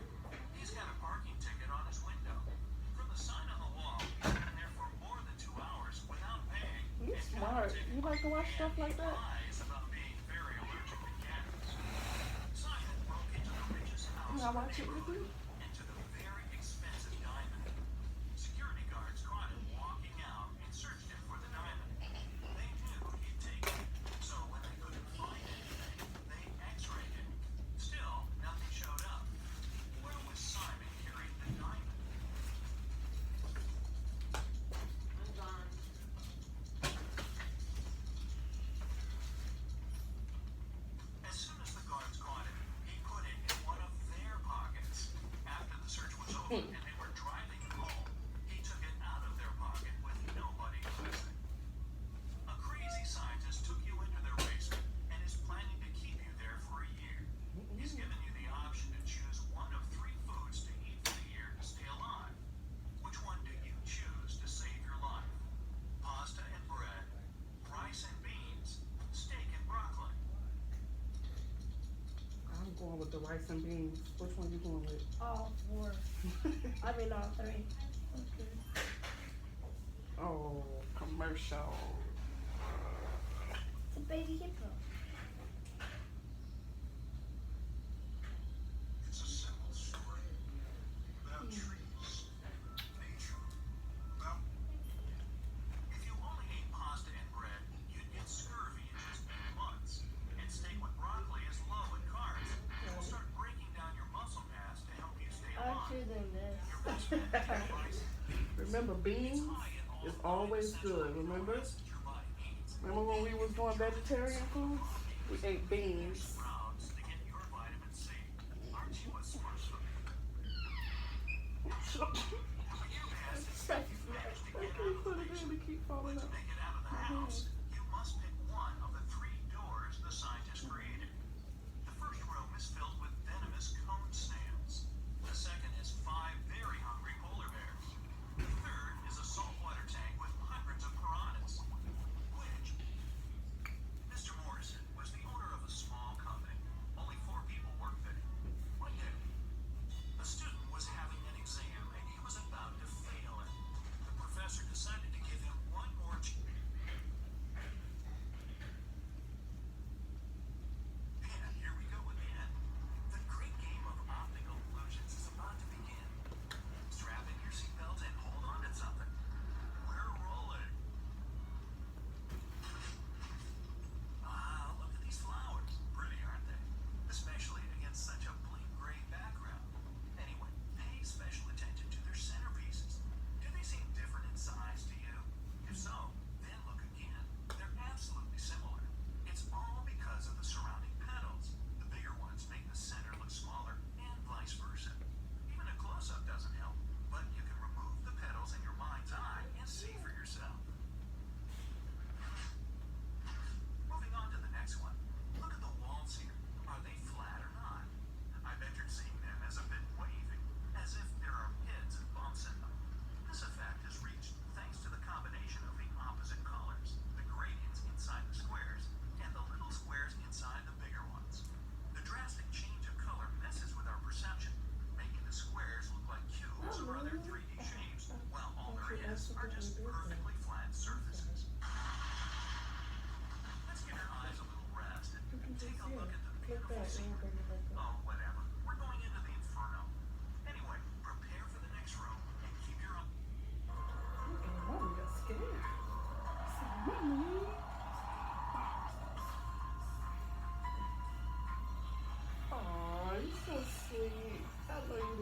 He's got a parking ticket on his window. From the sign on the wall, he's been there for more than 2 hours without paying. You smart. You like to watch stuff like that? Lies about being very allergic to cats. Simon broke into the richest house Can I watch it with you? into the very expensive diamond. Security guards caught him walking out and searched him for the diamond. They knew he'd taken it, so when they couldn't find anything, they x-rayed it. Still, nothing showed up. Where was Simon carrying the diamond? I'm gone. As soon as the guards caught him, he put it in one of their pockets. After the search was over and they were driving home, he took it out of their pocket with nobody noticing. A crazy scientist took you into their basement and is planning to keep you there for a year. He's given you the option to choose one of 3 foods to eat for the year to stay alive. Which one do you choose to save your life? Pasta and bread, rice and beans, steak and broccoli. I'm going with the rice and beans. Which one you going with? All 4. I mean all 3. Oh, commercial. It's a baby hippo. It's a simple story about trees, nature, about. If you only ate pasta and bread, you'd get scurvy in just months. And steak with broccoli is low in carbs. It will start breaking down your muscle mass to help you stay I'm alive. choosing this. Your best friend rice Remember, beans is always good. Remember? that your body needs. Remember when we was doing vegetarian foods? We ate beans. Sprouts to get your vitamin C. Aren't you a smart cookie? When you pass it, you manage to get out of the basement. Keep falling To out. make it out of the house, you must pick one of the 3 doors the scientist created. The first room is filled with venomous cone snails. The second is 5 very hungry polar bears. The third is a saltwater tank with hundreds of piranhas. Which? Mr. Morrison was the owner of a small company.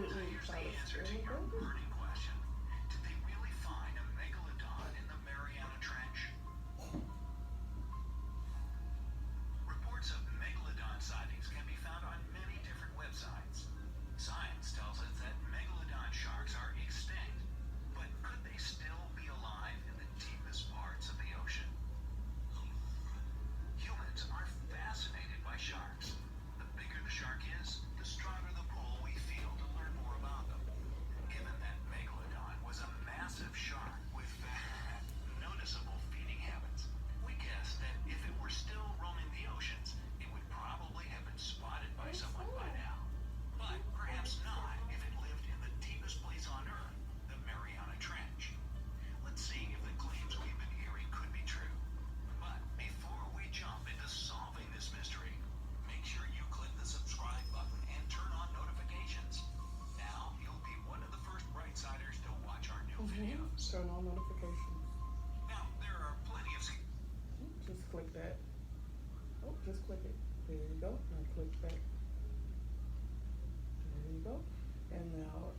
didn't Here's try the to answer scare to me, your baby. burning question. Did they really find a megalodon in the Mariana Trench? Reports of megalodon sightings can be found on many different websites. Science tells us that megalodon sharks are extinct, but could they still be alive in the deepest parts of the ocean? Humans are fascinated by sharks. The bigger the shark is, the stronger the pull we feel to learn more about them. Given that megalodon was a massive shark with noticeable feeding habits, we guess that if it were still roaming the oceans, it would probably have been spotted by someone by now. But perhaps not if it lived in the deepest place on Earth, the Mariana Trench. Let's see if the claims we've been hearing could be true. But before we jump into solving this mystery, make sure you click the subscribe button and turn on notifications. Now you'll be one of the first Brightsiders to watch our new videos. Turn on notifications. Now, there are plenty of Just click that. Oh, just click it. There you go. Now click back. There you go. And now,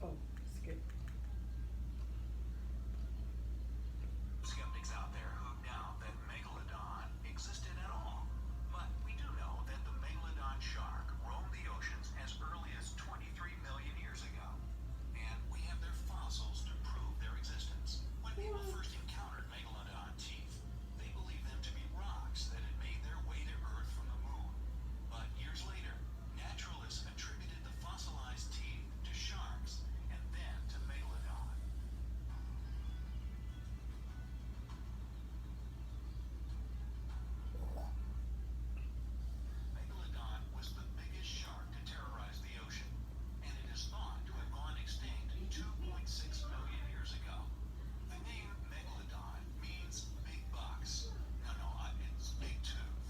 oh, skip. skeptics out there who doubt that megalodon existed at all. But we do know that the megalodon shark roamed the oceans as early as 23 million years ago. And we have their fossils to prove their existence. When people first encountered megalodon teeth, they believed them to be rocks that had made their way to Earth from the moon. But years later, naturalists attributed the fossilized teeth to sharks and then to megalodon. Megalodon was the biggest shark to terrorize the ocean, and it is thought to have gone extinct 2.6 million years ago. The name Megalodon means big box. No, it's big tooth.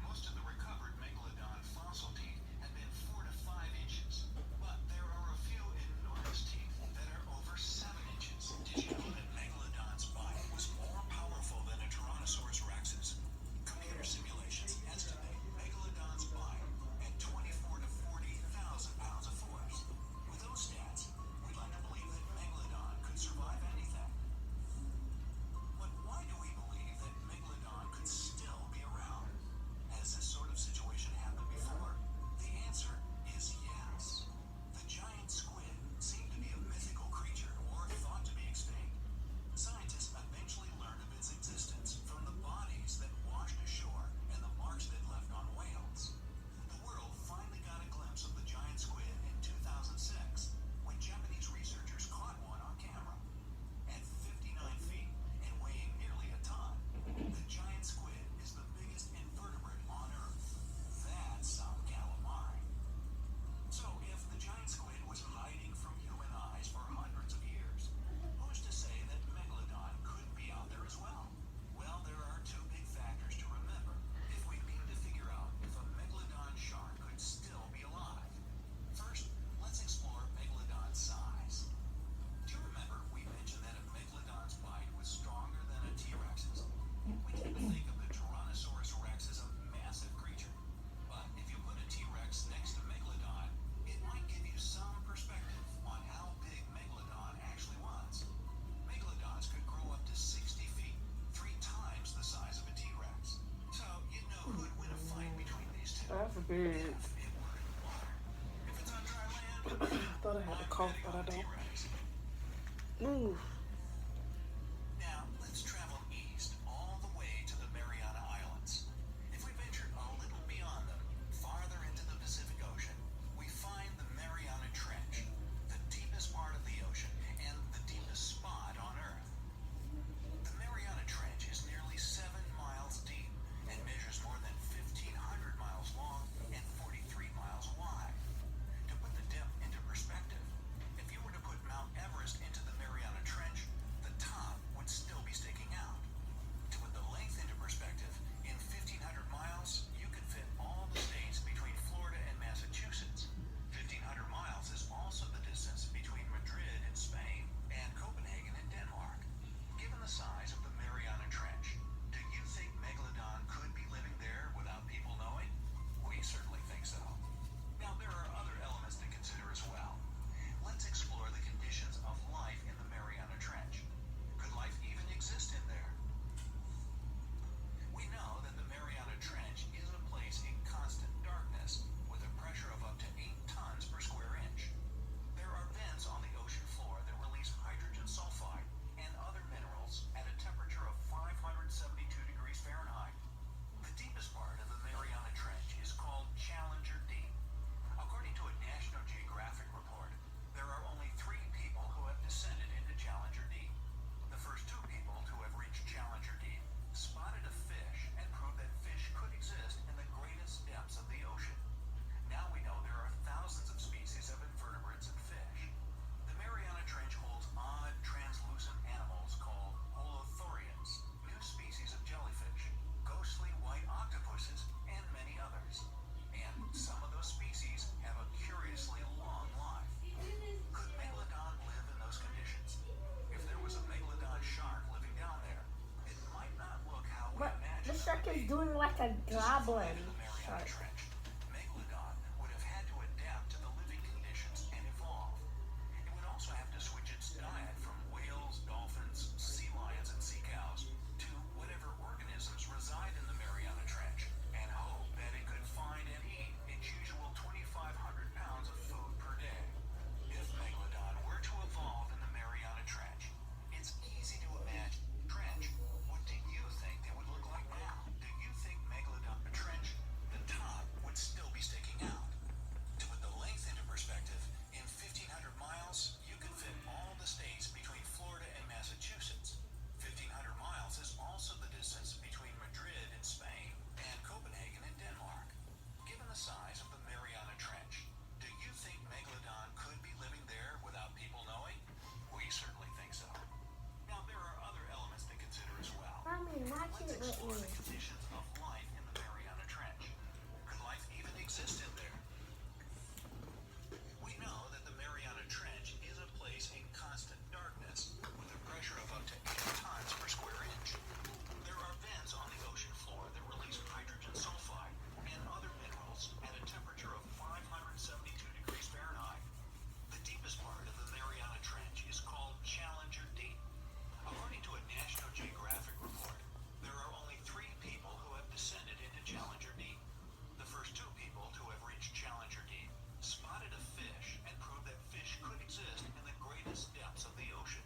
Most of the recovered Megalodon fossil teeth have been 4 to 5 inches, but there are a few enormous teeth that are over 7 inches. Did you know that Megalodon's bite was more powerful than a Tyrannosaurus Rex's? Computer simulations estimate Megalodon's bite at 24 to 40,000 pounds of force. With those stats, we'd like to believe that Megalodon could survive anything. But why do we believe that Megalodon could still be around? Has this sort of situation happened before? The answer is yes. The giant squid seemed to be a mythical creature or thought to be extinct. Scientists eventually learned of its existence from the bodies that washed ashore and the marks it left on whales. The world finally got a glimpse of the giant squid in 2006 when Japanese researchers caught one on camera. At 59 feet and weighing nearly a ton, the giant squid is the biggest invertebrate on Earth. That's some calamari. So if the giant squid was hiding from human eyes for hundreds of years, who's to say that Megalodon couldn't be out there as well? Well, there are two big factors to remember if we mean to figure out if a Megalodon shark could still be alive. First, let's explore Megalodon's size. Do you remember we mentioned that a Megalodon's bite was stronger than a T-Rex's? We tend to think of the Tyrannosaurus Rex as a massive creature. But if you put a T-Rex next to Megalodon, it might give you some perspective on how big Megalodon actually was. Megalodons could grow up to 60 feet, 3 times the size of a T-Rex. So you'd know who'd win a fight between these two. That's big. If it were in the water. If it's on dry land, I thought I had a cough, but I don't. T-Rex. Ooh. Now, let's travel east all the way to the Mariana Islands. If we ventured a little beyond them, farther into the Pacific Ocean, we find the Mariana Trench, the deepest part of the ocean and the deepest spot on Earth. The Mariana Trench is nearly 7 miles deep and measures more than 1,500 miles long and 43 miles wide. To put the depth into perspective, if you were to put Mount Everest into the Mariana Trench is doing like a goblin. In the Mariana Trench, Megalodon would have had to adapt to the living conditions and evolve. It would also have to switch its diet from whales, dolphins, sea lions, and sea cows to whatever organisms reside in the Mariana Trench, and hope that it could find and eat its usual 2,500 pounds of food per day. If Megalodon were to evolve in the Mariana Trench, it's easy to imagine. Trench, what do you think they would look like now? Do you think Megalodon Trench, the top would still be sticking out? To put the length into perspective, in 1,500 miles, you can fit all the states between Florida and Massachusetts. 1,500 miles is also the distance between Madrid in Spain and Copenhagen in Denmark. Given the size of the Mariana Trench, do you think Megalodon could be living there without people knowing? We certainly think so. Now, there are other elements to consider as well. Mommy, watch Let's it with explore me. the conditions of life in the Mariana Trench. Could life even exist in there? We know that the Mariana Trench is a place in constant darkness, with a pressure of up to 8 tons per square inch. There are vents on the ocean floor that release hydrogen sulfide and other minerals at a temperature of 572 degrees Fahrenheit. The deepest part of the Mariana Trench is called Challenger Deep. According to a National Geographic report, there are only 3 people who have descended into Challenger Deep. The first 2 people to have reached Challenger Deep spotted a fish and proved that fish could exist in the greatest depths of the ocean.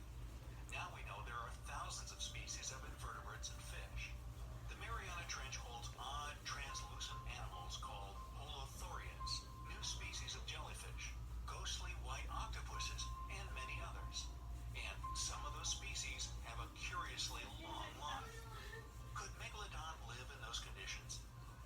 Now we know there are thousands of species of invertebrates and fish. The Mariana Trench holds odd, translucent animals called holothurians, new species of jellyfish, ghostly white octopuses, and many others. And some of those species have a curiously long life. Could Megalodon live in those conditions?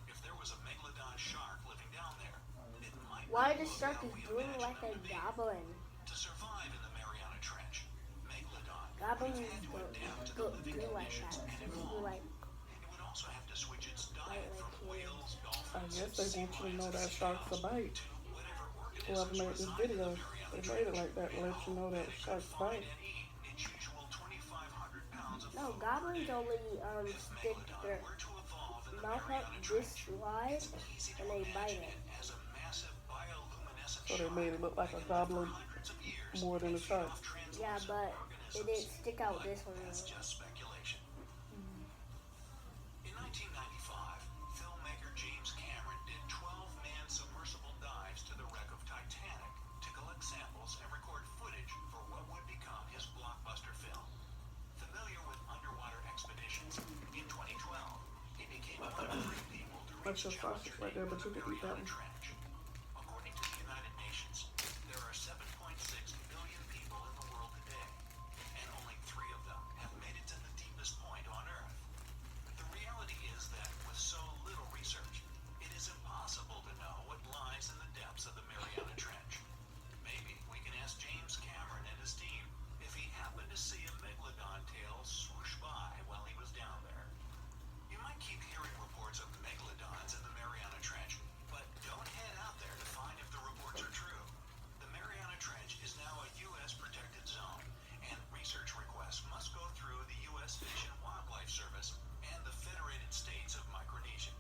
If there was a Megalodon shark living down there, it might Why not the look shark how is we doing imagine like a them to be. goblin? To survive in the Mariana Trench, Megalodon would Goblins have had to don't adapt to the go living do like conditions that. and They do evolve. like It would also have to switch its diet like from humans. whales, I dolphins, guess they sea want you to lions, know and that sea shark's a cows bite. to whatever Whoever organisms made this reside in video, the Mariana they made Trench, it like that to and let you know hope that it could shark's find bite. and eat its usual 2,500 pounds of no food per goblins day. only If stick Megalodon their were to evolve in the mouth out Mariana this Trench, wide it's easy to and they bite imagine it. it as a massive bioluminescent So they shark made it look like a that can live for goblin hundreds of years more than and a feed shark. off Yeah, translucent but it organisms. didn't stick out But this one. that's just speculation. In 1995, filmmaker James Cameron did 12-man submersible dives to the wreck of Titanic to collect samples and record footage for what would become his blockbuster film. Familiar with underwater expeditions, in 2012, he became one of 3 people to That's reach your sausage Challenger right there, Deep but you in the can eat that Mariana one. Trench. According to the United Nations, there are 7.6 billion people in the world today, and only 3 of them have made it to the deepest point on Earth. The reality is that with so little research, it is impossible to know what lies in the depths of the Mariana Trench. Maybe we can ask James Cameron and his team if he happened to see a megalodon tail swoosh by while he was down there. You might keep hearing reports of megalodons in the Mariana Trench, but don't head out there to find if the reports are true. The Mariana Trench is now a U.S. protected zone, and research requests must go through the U.S. Fish and Wildlife Service and the Federated States of Micronesia.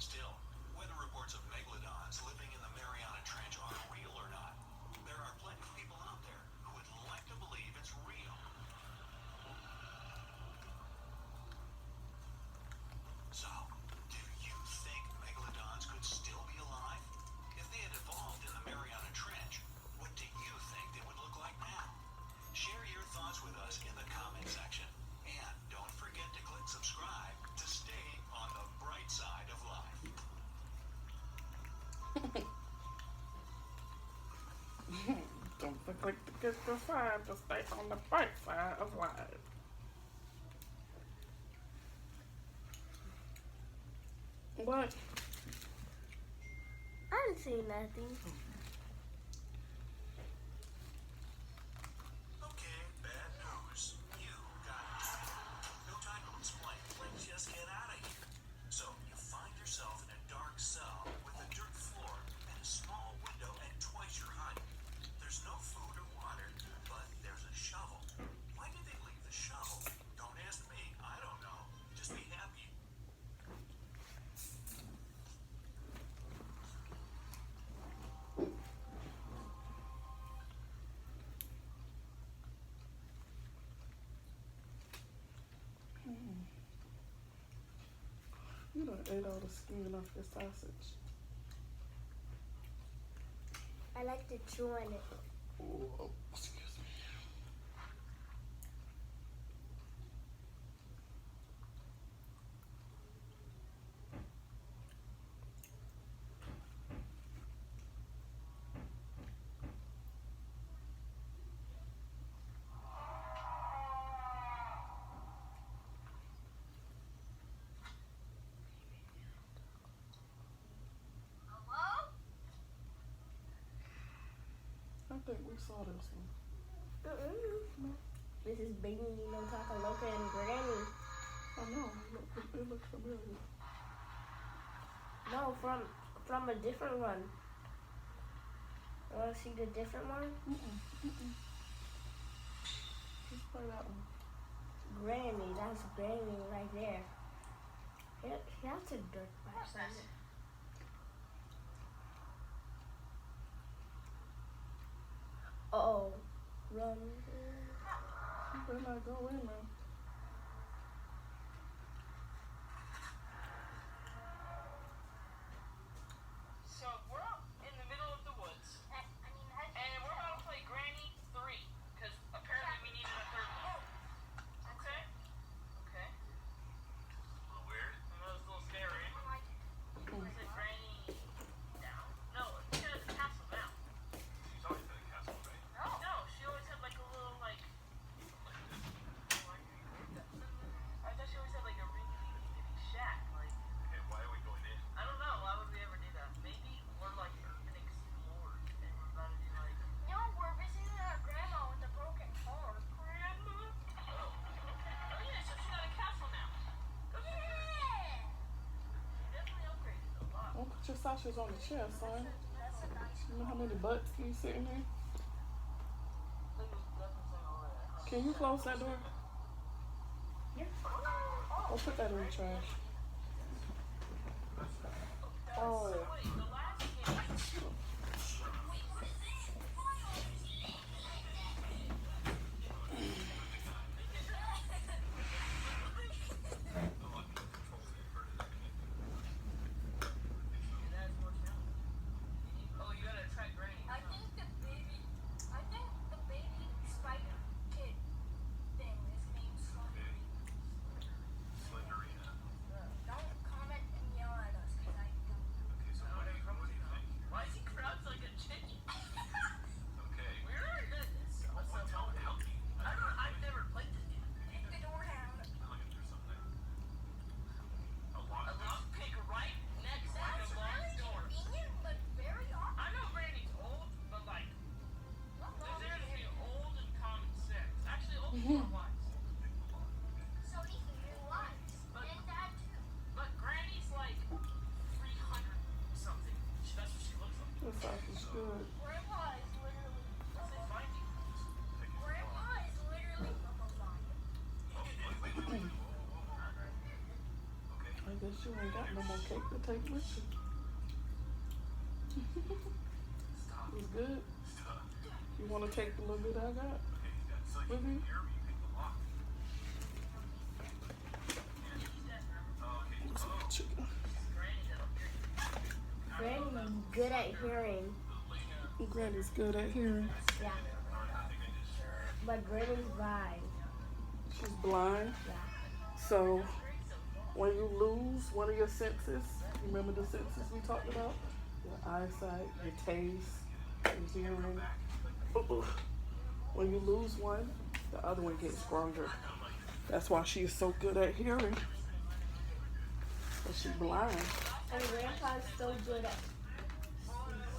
Still, whether reports of megalodons living in the Mariana Trench are real or not, there are plenty of people out there who would like to believe it's real. So, do you think megalodons could still be alive? If they had evolved in the Mariana Trench, what do you think they would look like now? Share your thoughts with us in the comment section. And don't forget to click subscribe to stay on the bright side of life. Don't forget to get the side to stay on the bright side of life. What? I didn't see nothing. Okay, bad news. You got it. No time to explain. Let's just get out of here. So, you find yourself in a dark cell with a dirt floor and a small window at twice your height. There's no food or water, but there's a shovel. Why did they leave the shovel? Don't ask me. I don't know. Just be happy. ate all the skin off the sausage. I like to chew on it. Oh, excuse me. I think we saw this one. This is Baby Nino Takaloka and Granny. I know. It looks familiar. No, from a different one. You wanna see the different one? Just play that one. Granny, that's Granny right there. That's a dirt bag. Uh-oh. Run. You better not go in there. So we're out in the middle of the woods, and we're about to play Granny 3, because apparently we needed a third one. Okay? Okay. A little weird. I know it's a little scary. Is it Granny down? No, she has a castle now. She's always had a castle, right? No, she always had like a little like I thought she always had like a really bitty shack. Like, okay, why are we going in? I don't know. Why would we ever do that? Maybe we're like an explorer and we're about to be like. No, we're visiting our grandma with a broken car. Grandma? Oh yeah, so she got a castle now. Yeah. She definitely upgraded a lot. Don't put your sausages on the chair, son. That's a nice You know how many butts can you sit in there? Can you close that door? Or put that in the trash. Oh, yeah. Wait, the last game. Oh, you gotta attract Granny. I think the baby spider kid thing is named Slenderina. Don't comment and yell at us, because I don't know. Okay, so what do you think? Why is he crouched like a chicken? Okay. We already did this. What's up? Help me. I've never played this game. Kick the door down. I'm looking through something. A lock pick right next to That's the locked really door. convenient, but very awkward. I know Granny's old, but like, there's there to be old and common sense. Actually, old and more wise. So Ethan, you're wise. And Dad too. But Granny's like 300 something. That's what she looks like. This sausage is good. Grandpa is literally What's they finding? Grandpa is literally I guess you ain't got no more cake to take with you. It's good. You want to take the little bit I got with you? Chicken. Granny's good at hearing. Granny's good at hearing. Yeah. But Granny's blind. She's blind. Yeah. So when you lose one of your senses, remember the senses we talked about? Your eyesight, your taste, your hearing. When you lose one, the other one gets stronger. That's why she is so good at hearing. But she's blind. And Grandpa's so good at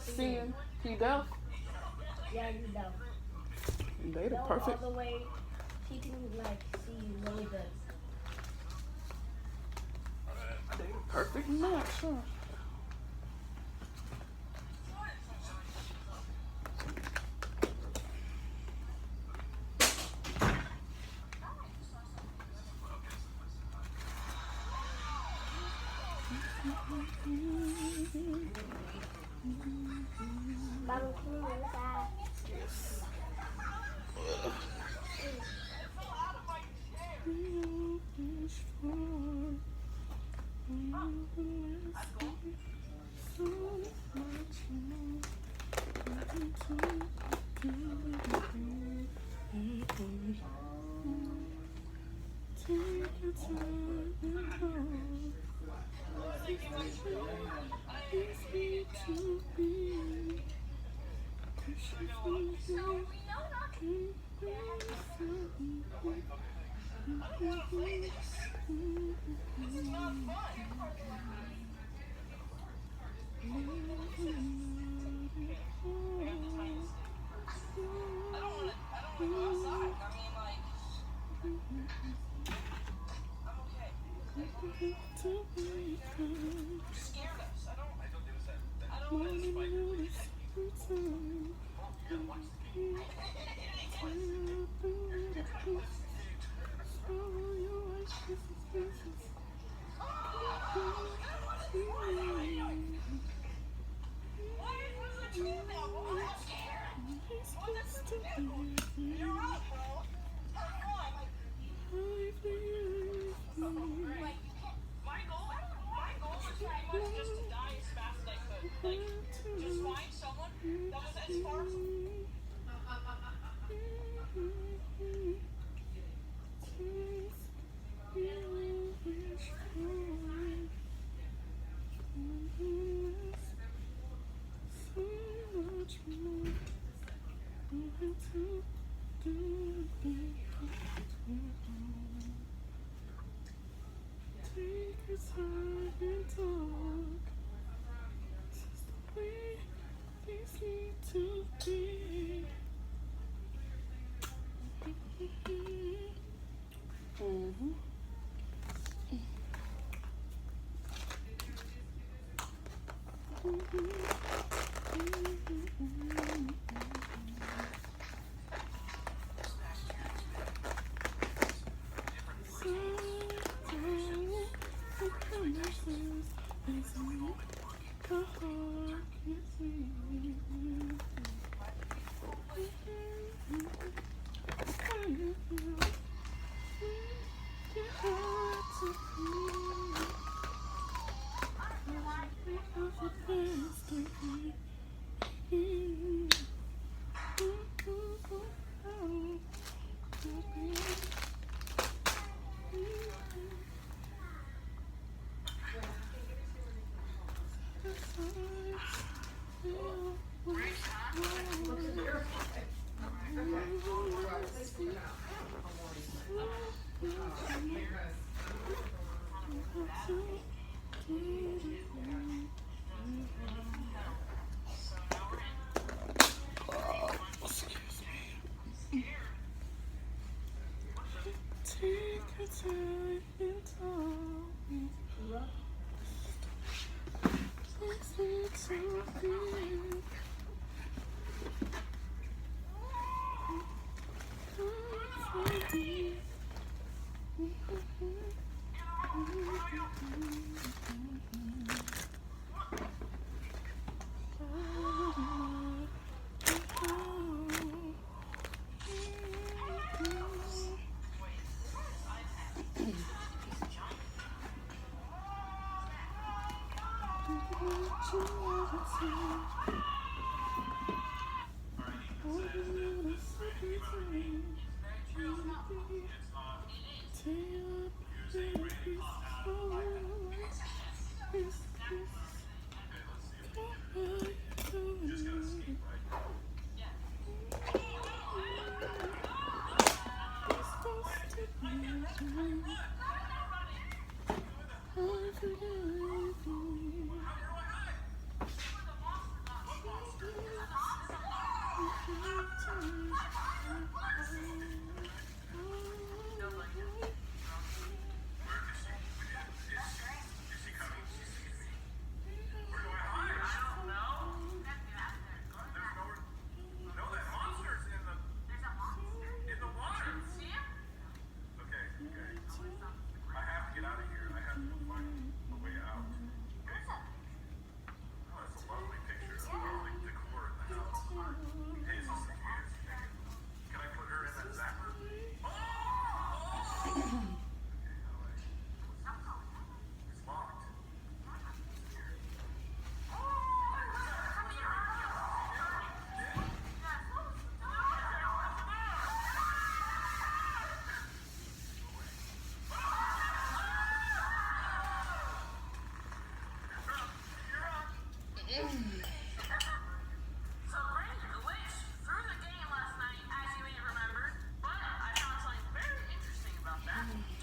Seeing, he deaf. yeah, you know. They the No, perfect. all the way he can like see really good. They the perfect match, huh? Bottle cream inside. Yes. So Granger glitched through the game last night, as you may have remembered. But I found something very interesting about that.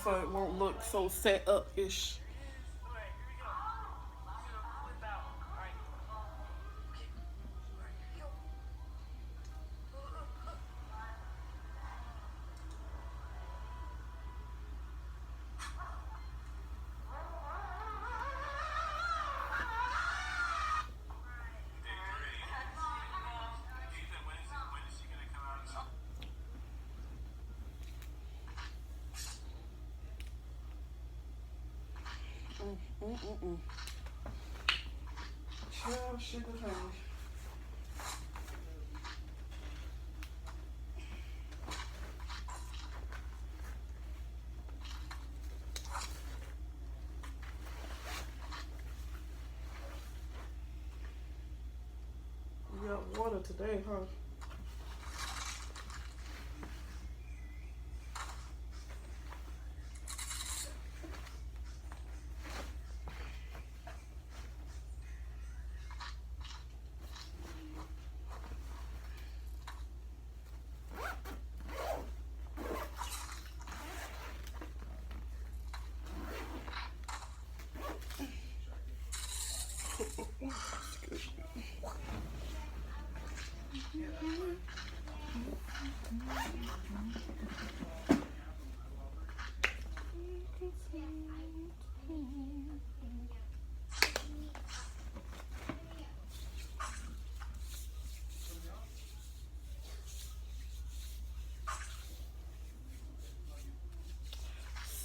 so it won't look so set up ish. Alright, here we go. I'm gonna flip out. Alright. Okay. Alright, here we go. Ethan, when is he gonna come out? Child, shit is hanging. You got water today, huh?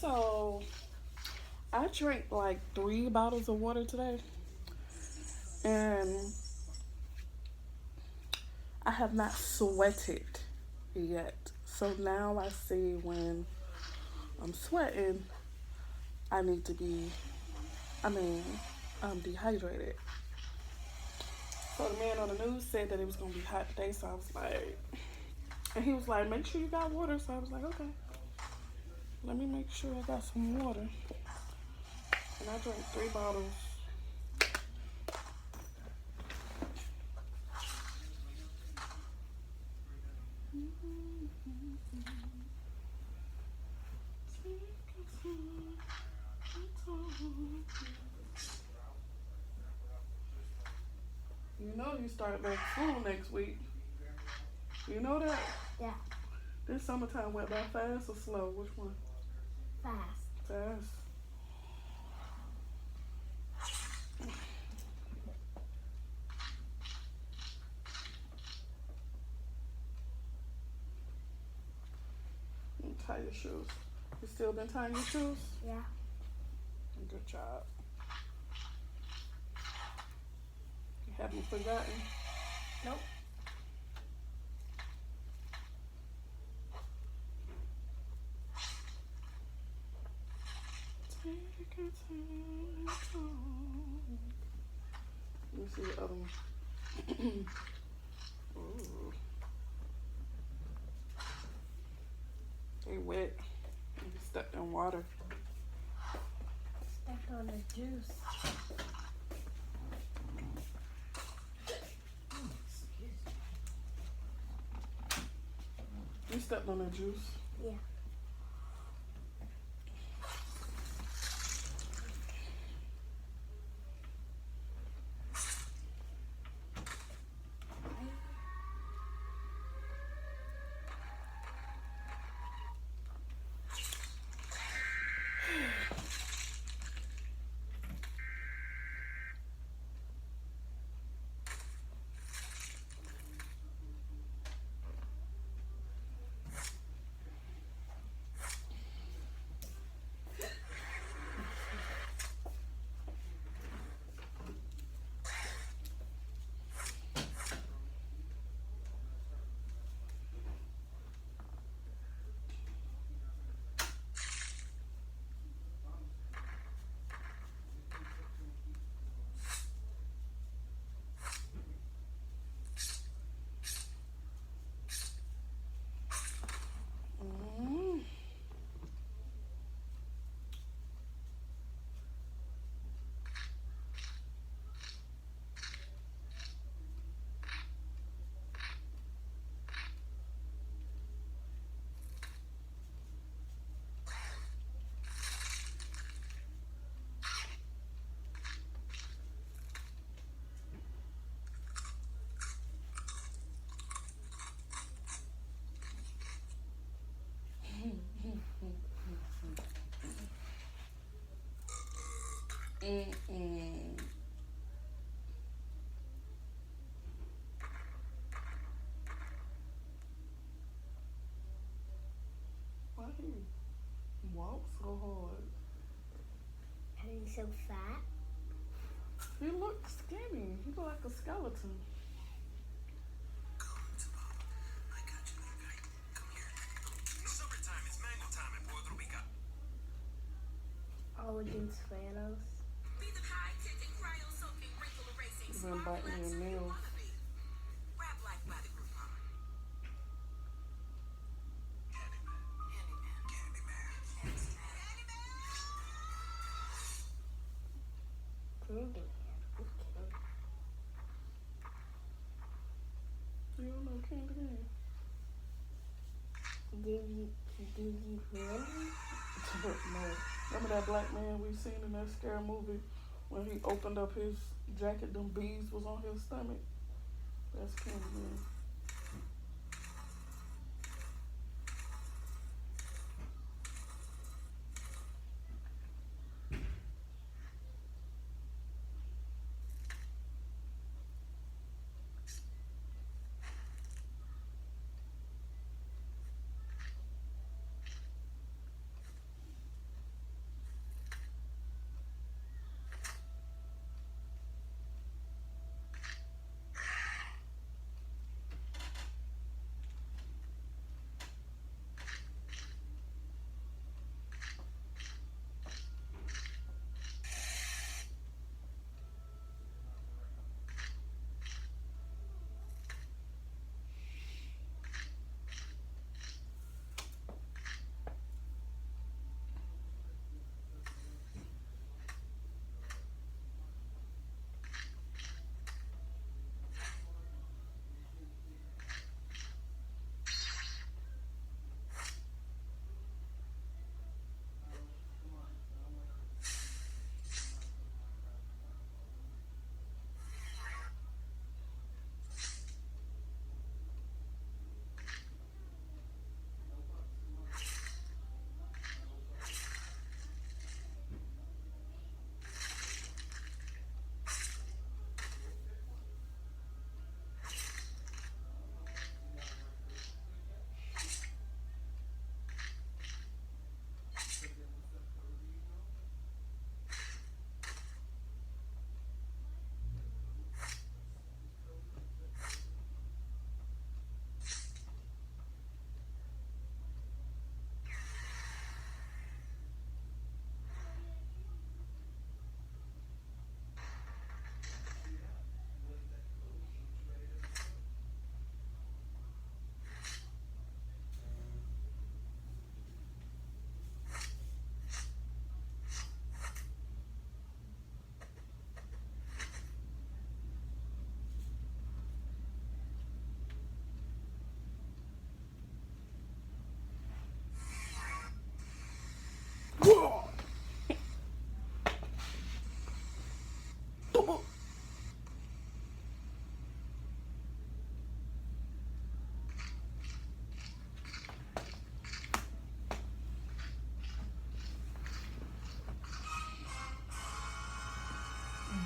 So, I drank like 3 bottles of water today, and I have not sweated yet. So now I see when I'm sweating, I need to be, I'm dehydrated. So the man on the news said that it was going to be hot today, so I was like, and he was like, make sure you got water. So I was like, okay. Let me make sure I got some water. And I drank 3 bottles. You know you start back school next week. You know that? Yeah. This summertime went by fast or slow? Which one? Fast. Fast. Tie your shoes. You still been tying your shoes? Yeah. Good job. You haven't forgotten? Nope. Take your time. Let me see the other one. Ooh. They wet. You stepped in water. Stepped on the juice. You stepped on that juice. Yeah. Mm-mm. Why he walk so hard? And he's so fat. He looks skinny. He look like a skeleton. I got you, little guy. Come here. Summertime, it's mango time in Puerto Rico. All against Thanos. He's been biting your nails. Candyman. Okay. You don't know Candyman? He gave you candy? No. Remember that black man we seen in that scary movie when he opened up his jacket, them bees was on his stomach? That's Candyman.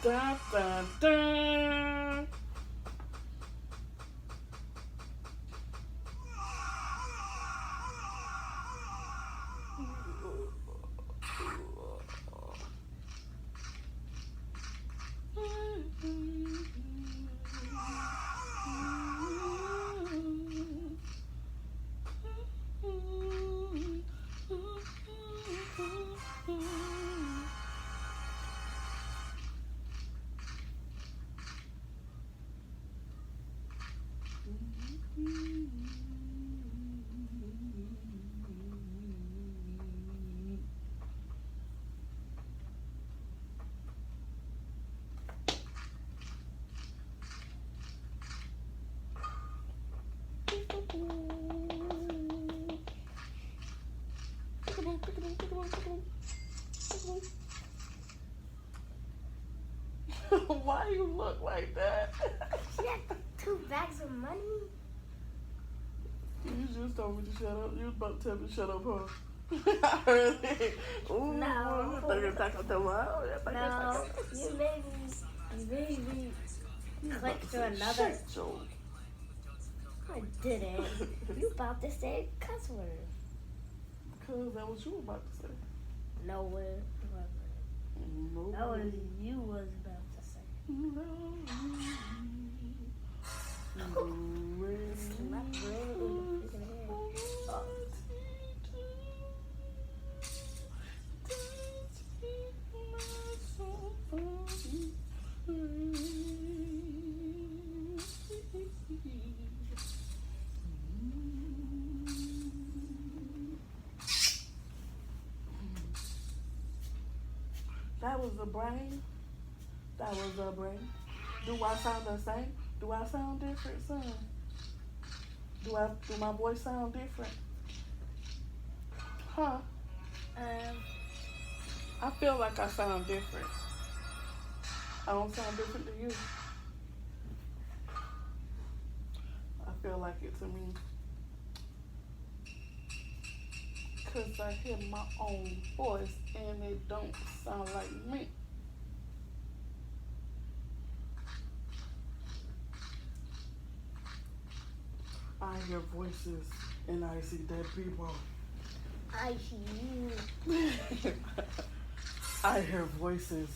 Da da da. Why you look like that? She had 2 bags of money. You just told me to shut up. You was about to tell me to shut up, huh? I heard it. Ooh, No. No, you made me click to another. Shit, Joe. I didn't. You about to say a cuss word. Cause that was you about to say. No, it wasn't. No. That was you was about to say. Slap red in the freaking head. Oh. That was the brain. That was the brain. Do I sound the same? Do I sound different, son? Do my voice sound different? Huh? I feel like I sound different. I don't sound different to you. I feel like it to me. Cause I hear my own voice and it don't sound like me. I hear voices and I see dead people. I see you. I hear voices.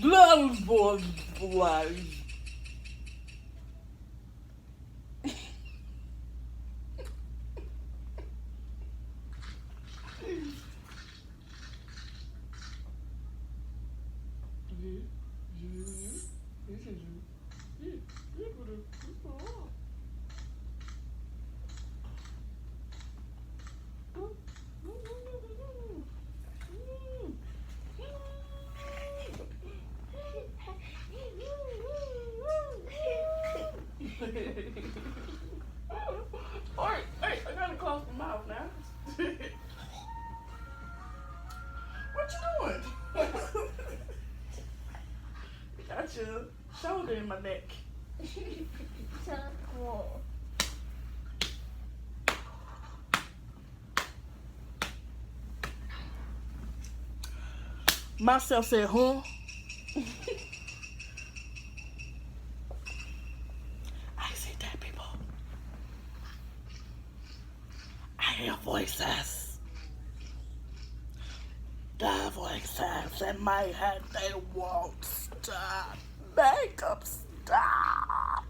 Blood, blood, blood. Alright, hey, I gotta close my mouth now. What you doing? Got your shoulder in my neck. So cool. Myself said, huh? I see dead people. I hear voices. The voices in my head, they won't stop. Make them stop.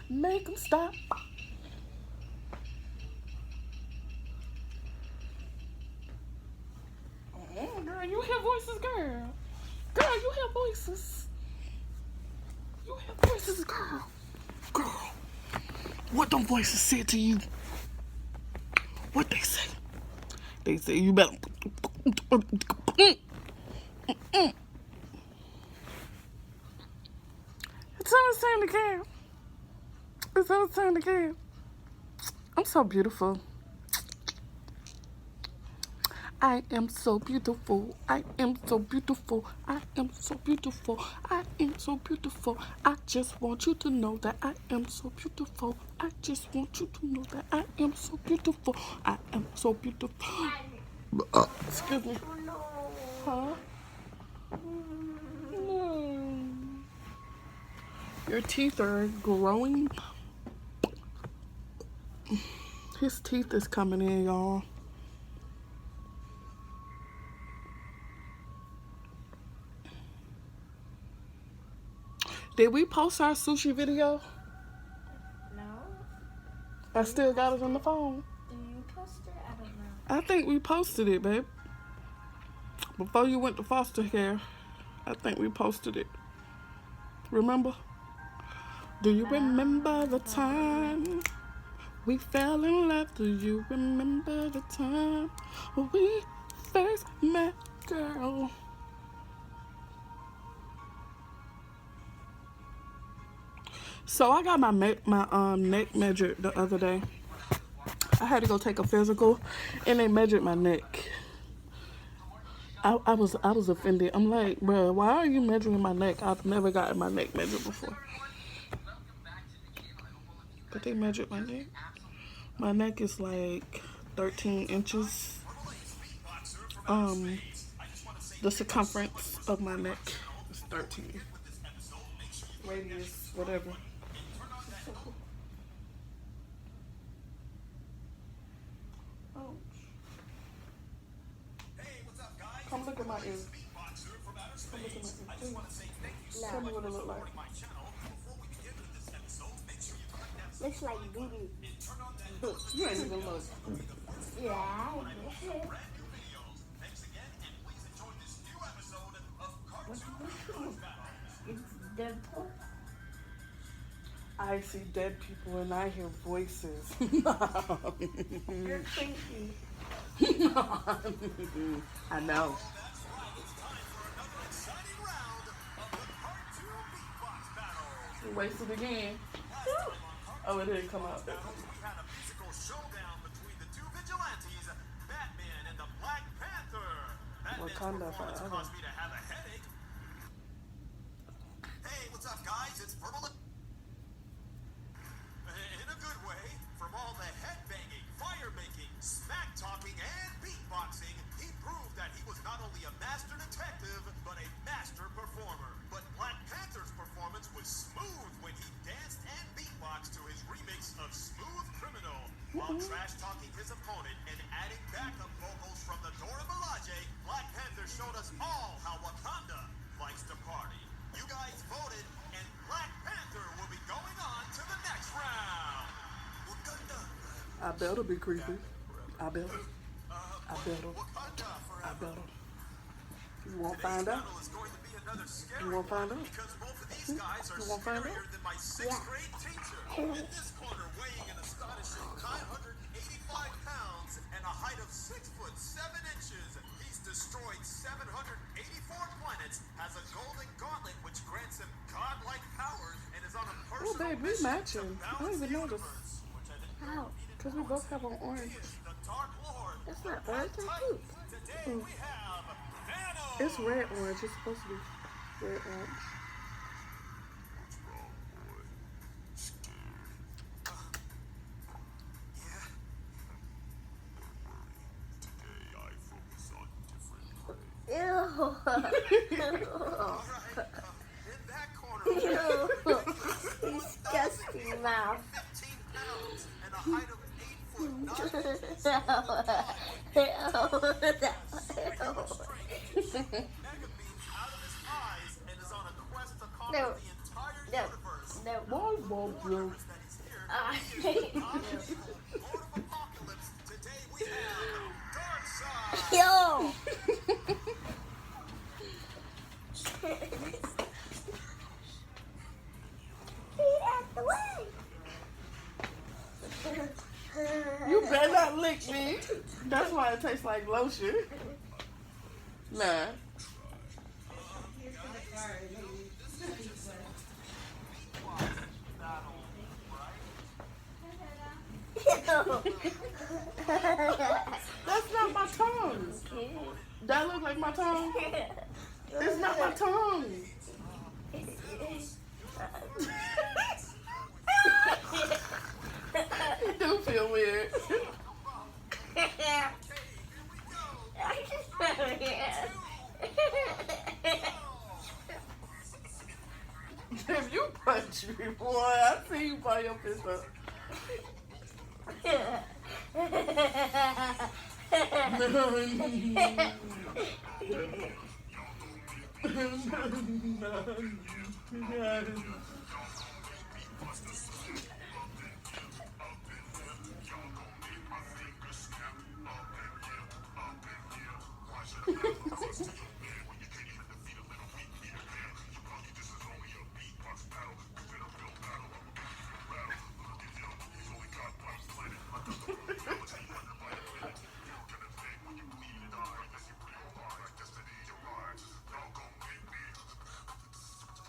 Make them stop. Girl, you hear voices, girl. Girl, you hear voices. You hear voices, girl. Girl, what them voices said to you? What they say? They say you better. It's on the same again. It's on the same again. I'm so beautiful. I am so beautiful. I am so beautiful. I am so beautiful. I am so beautiful. I just want you to know that I am so beautiful. I just want you to know that I am so beautiful. I am so beautiful. Excuse me. Huh? No. Your teeth are growing. His teeth is coming in, y'all. Did we post our sushi video? No? I still got it on the phone. Do you post it? I don't know. I think we posted it, babe. Before you went to foster care, I think we posted it. Remember? Do you remember the time we fell in love? Do you remember the time we first met, girl? So I got my neck measured the other day. I had to go take a physical, and they measured my neck. I was offended. I'm like, bro, why are you measuring my neck? I've never gotten my neck measured before. But they measured my neck. My neck is like 13 inches. The circumference of my neck is 13. Radius, whatever. Oh. Come look at my ears. Come look at my ears. Tell me what it look like. Looks like booty. You ain't even look. Yeah. It's Deadpool. I see dead people and I hear voices. You're creepy. I know. You wasted again. Oh, it didn't come out. We had a physical showdown between the two vigilantes, Batman and the Black Panther. Batman's Wakanda performance forever. caused me to have a headache. Hey, what's up, guys? It's Verbal. In a good way, from all the head-banging, fire-making, smack-talking, and beatboxing, he proved that he was not only a master detective, but a master performer. But Black Panther's performance was smooth when he danced and beatboxed to his remix of Smooth Criminal, while trash-talking his opponent and adding backup vocals from the Dora Milaje. Black Panther showed us all how Wakanda likes to party. You guys voted, and Black Panther will be going on to the next round. Wakanda. I better be creepy. I better. I better. Wakanda I forever. better. You won't find out. Battle is going to be another scary You won't find out. because both of these guys are You won't find scarier out. than my sixth grade teacher. In this corner, weighing an astonishing 985 pounds and a height of 6 foot 7 inches, he's destroyed 784 planets, has a golden gauntlet which grants him godlike powers, and is on a Oh, personal babe, we mission matching. to I balance don't even the know this. universe, which I didn't How? Because we both have on orange. is the Dark Lord. That's not orange, that's poop. Today we have Thanos. It's red orange. It's supposed to be red orange. Ew. All right, in that corner, Ew. Disgusting mouth. 15 pounds and a height of 8 foot 9 inches. Ew. Mega beams out of his eyes and is on a quest to conquer No. the entire No. universe. No. Why won't you? That he's here. I hate you. Lord of Apocalypse. Today we have Darkseid. Yo. Get out the way. You better not lick me. That's why it tastes like lotion. Nah. That's not my tongue. That look like my tongue. It's not my tongue. It do feel weird. If you punch me, boy, I see you by your fist up.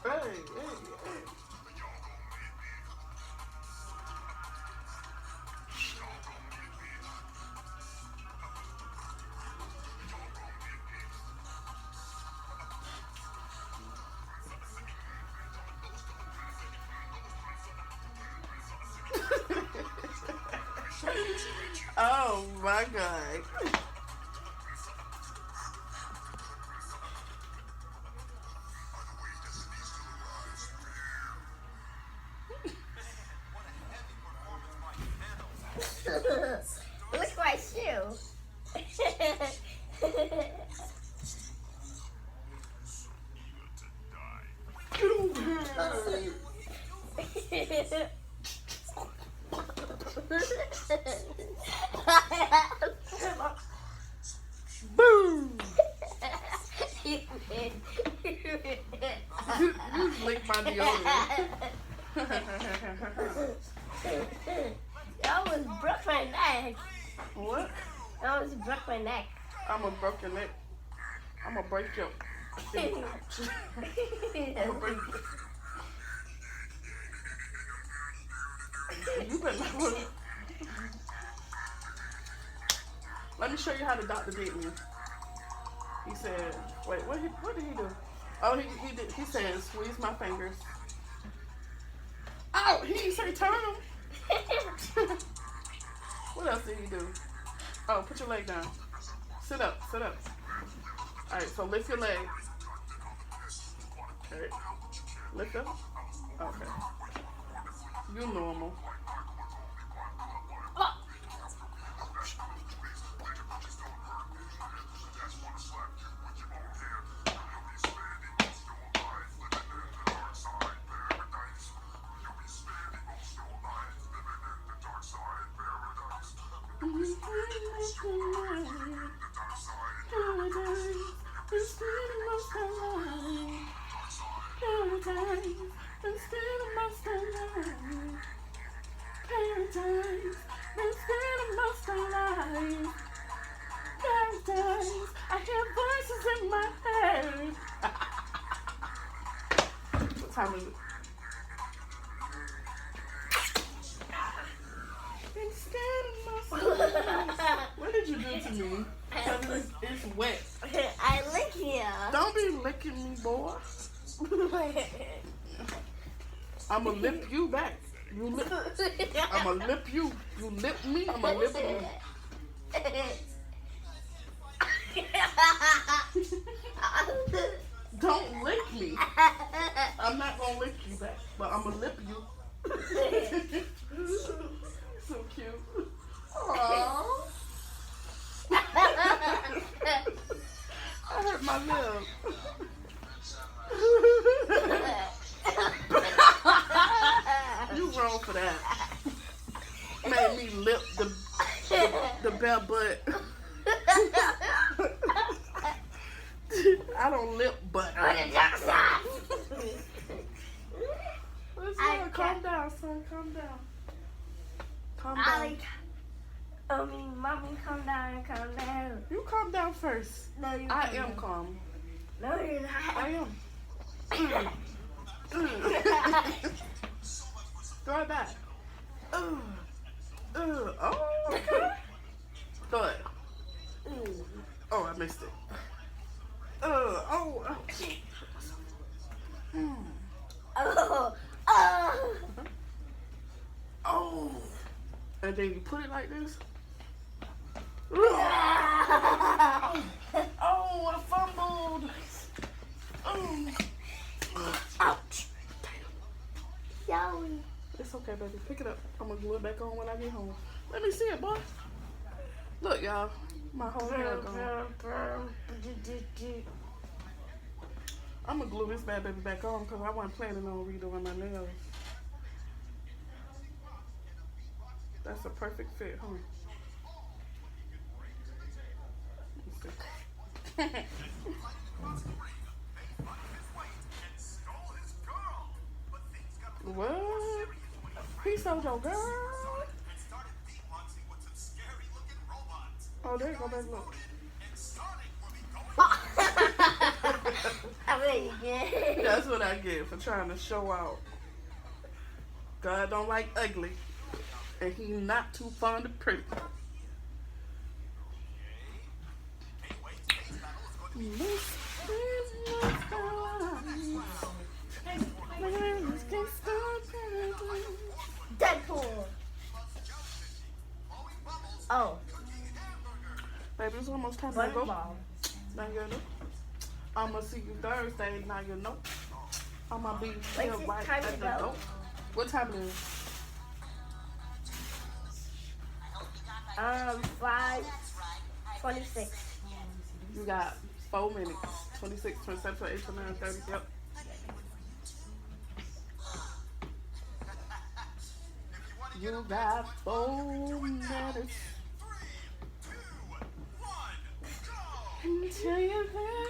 Hey, hey, hey. Oh my god. Look at my shoe. Boom! You licked my deodorant. That almost broke my neck. What? That almost broke my neck. I'm a broken neck. I'm gonna break your. I'm gonna break your. You better not wanna- Let me show you how the doctor did me. He said, wait, what did he do? Oh, he said, squeeze my fingers. Oh, he didn't say turn them. What else did he do? Oh, put your leg down. Sit up, sit up. All right, so lift your leg. All right, lift up. Okay. You normal. I hear voices in my head. What time is it? Instead of my what did you do to me? It's wet. I lick you. Don't be licking me, boy. I'ma lip you back. You lip. I'ma lip you. You lip me. I'ma lip you. Don't lick me. I'm not gonna lick you back, but I'ma lip you. So cute. Aww. I hurt my lip. You wrong for that. Made me lip the bare butt. I don't lip butt. Listen, calm down, son. Calm down. Calm down. Mommy, calm down, calm down. You calm down first. No, you I am calm. No, you're not. I am. Throw it back. Oh, okay. Throw it. Oh, I missed it. Oh. Oh. And then you put it like this. Oh, I fumbled. Ouch. Yowie. It's okay, baby. Pick it up. I'm going to glue it back on when I get home. Let me see it, boy. Look, y'all. My whole hair gone. I'm going to glue this bad baby back on because I wasn't planning on redoing my nails. That's a perfect fit, huh? Let's see. What? He sold your girl? Oh, there you go, baby. Look. I mean, yeah. That's what I get for trying to show out. God don't like ugly. And he not too fond of pretty. Deadpool. Oh. Baby, it's almost time to go. Volleyball. Now you know. I'm gonna see you Thursday. Now you know. I'm gonna be Wait, here it's right time at to the go? door. What time it is? 5:26. You got 4 minutes. 26, 27, 28, 29, 30. Yep. You got 4 minutes. Until you're there,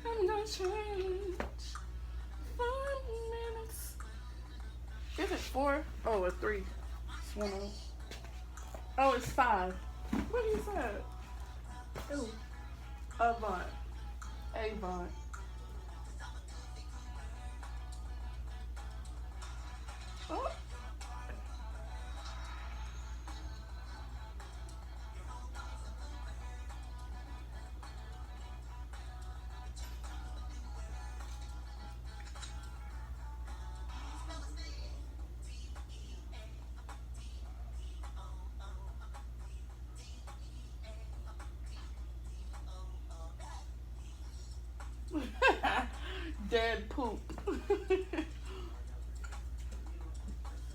I'm gonna change. 4 minutes. Is it 4? Oh, it's 3. It's 1 of them. Oh, it's 5. What you said? Ooh. Avon. Avon. Oh. Dead poop.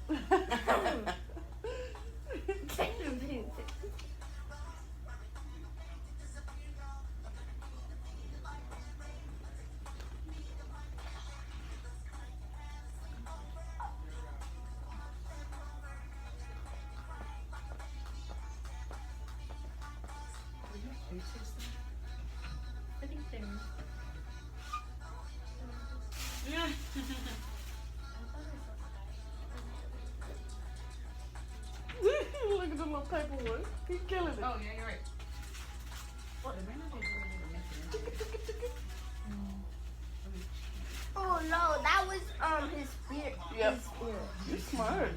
I think they're. Yeah. Look at the little paperwork. He's killing it. Oh, yeah, you're right. Oh no, that was his spirit. Yep. His spirit. You're smart.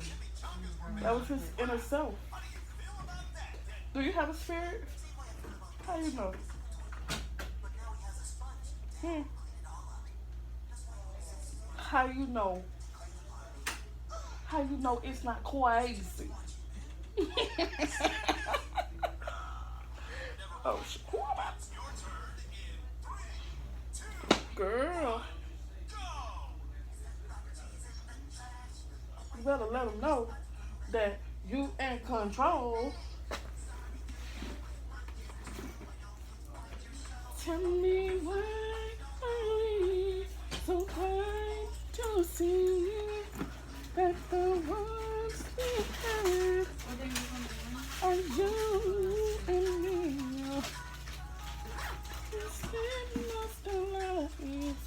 That was his inner self. Do you have a spirit? How you know? How you know? How you know it's not crazy? Oh shit. Who am I? Girl. You better let them know that you in control. Tell me why are we so quiet to see that the ones we have are you and me. We spend most of our lives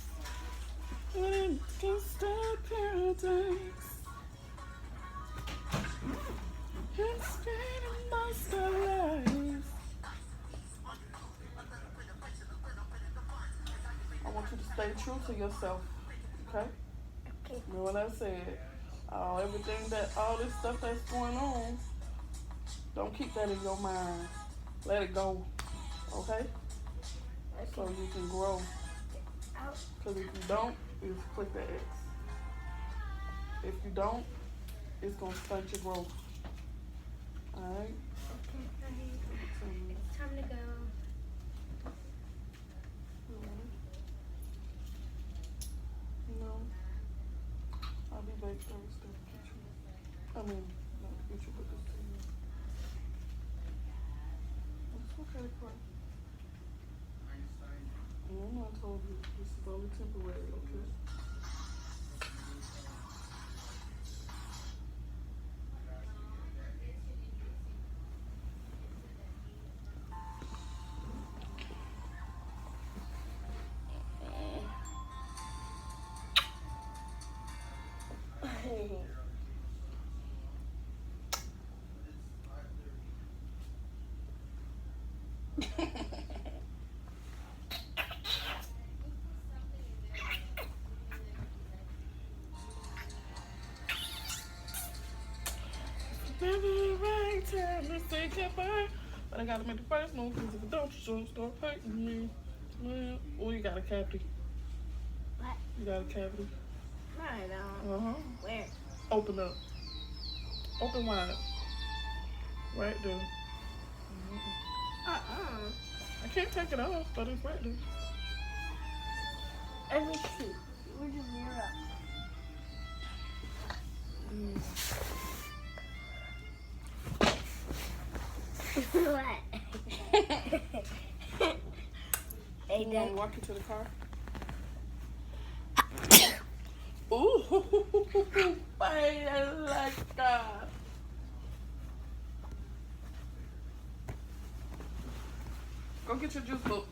in gangsta paradise. And spending most of our lives. I want you to stay true to yourself, okay? Okay. Remember what I said? All this stuff that's going on, don't keep that in your mind. Let it go, okay? So you can grow. Out. Because if you don't, you click the X. If you don't, it's going to stunt your growth. Alright? It's time to go. No. I'll be back Thursday to get you. Not to get you, but to see you. It's okay, cry. I told you, this is only temporary, okay? Baby, right time to say goodbye. But I gotta make the first move because if I don't, you're gonna start hurting me. Man. Oh, you got a cavity. What? You got a cavity. No, I don't. Uh-huh. Where? Open up. Open wide. Right there. Uh-uh. I can't take it off, but it's right there. Let me see. Where's the mirror? What? Hey, You want Dad. to walk into the car? Ooh, I like that. Go get your juice book.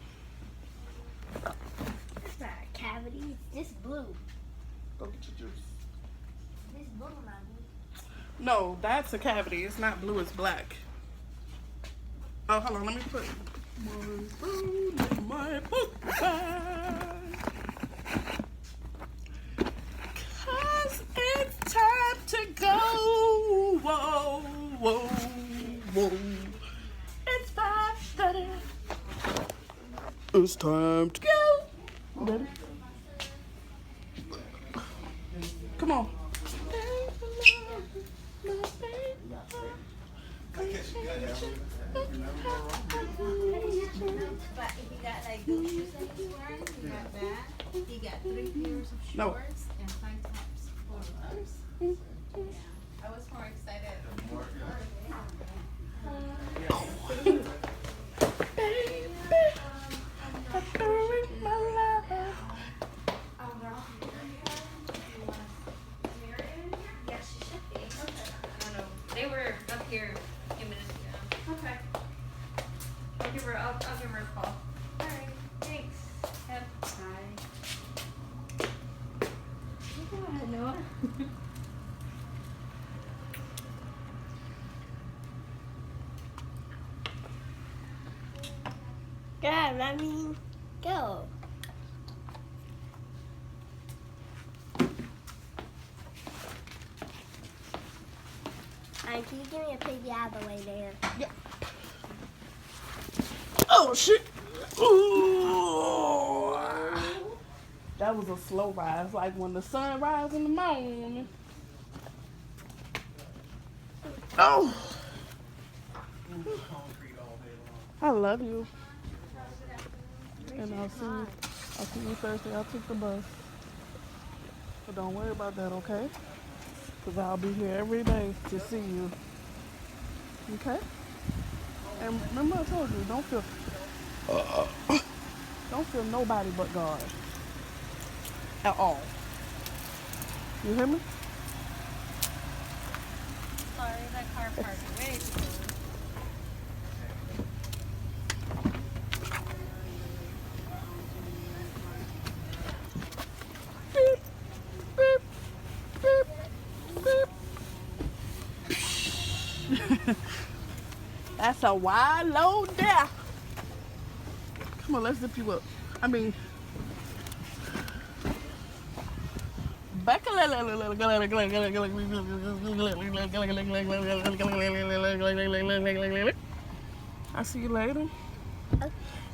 It's not a cavity. It's just blue. Go get your juice. This blue, not blue. No, that's a cavity. It's not blue, it's black. Oh, hold on. Let me put my phone in my book bag. 'Cause it's time to go. Whoa, whoa, whoa. It's 5:30. It's time to go. Ready? Come on. But he got like those shoes that he's wearing, he got that. He got 3 pairs of No. shorts and 5 tops for us. Yeah, I was more excited. Yeah, she should be. I don't know. They were up here a few minutes ago. Okay. I'll give her a call. Alright, thanks. Yep. Bye. I know. God, let me go. Can you give me a piggy out of the way there? Oh shit! Ooh. That was a slow rise, like when the sun rises in the morning. Oh, I love you. And I'll see you Thursday. I'll take the bus. But don't worry about that, okay? Because I'll be here every day to see you. Okay? And remember I told you, don't feel nobody but God. At all. You hear me? Sorry, that car parked way too close. Beep, beep, beep, beep. That's a wide load there. Come on, let's zip you up. I mean, back a I'll see you later.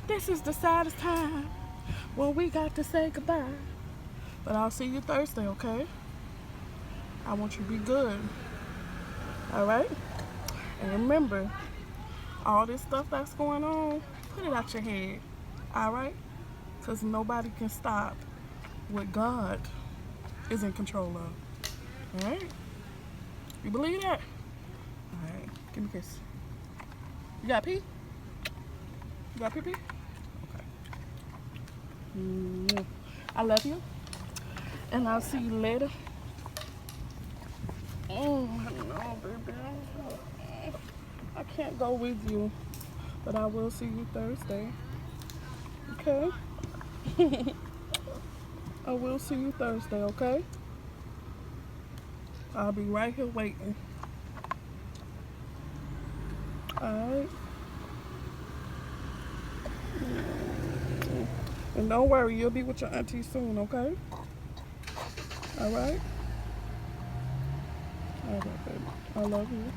This is the saddest time when we got to say goodbye. But I'll see you Thursday, okay? I want you to be good. Alright? And remember, all this stuff that's going on, put it out your head. Alright? Because nobody can stop what God is in control of. Alright? You believe that? Alright. Give me a kiss. You got pee? You got pee-pee? Okay. I love you. And I'll see you later. Oh, no, baby. I can't go with you. But I will see you Thursday. Okay? I will see you Thursday, okay? I'll be right here waiting. Alright? And don't worry, you'll be with your auntie soon, okay? Alright? Alright, baby. I love you.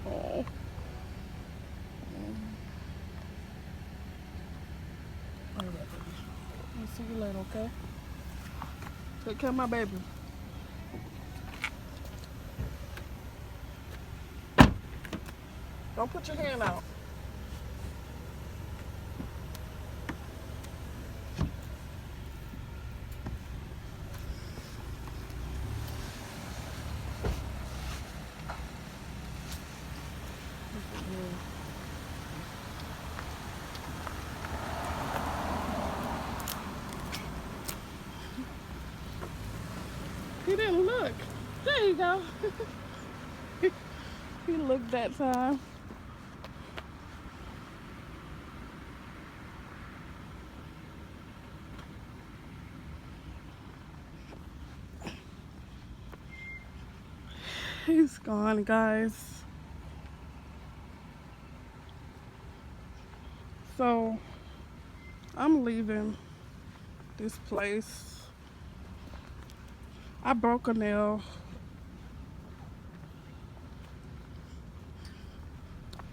Oh. Alright, baby. see you later, okay? Take care of my baby. Don't put your hand out. He didn't look. There you go. He looked that time. He's gone, guys. So, I'm leaving this place. I broke a nail.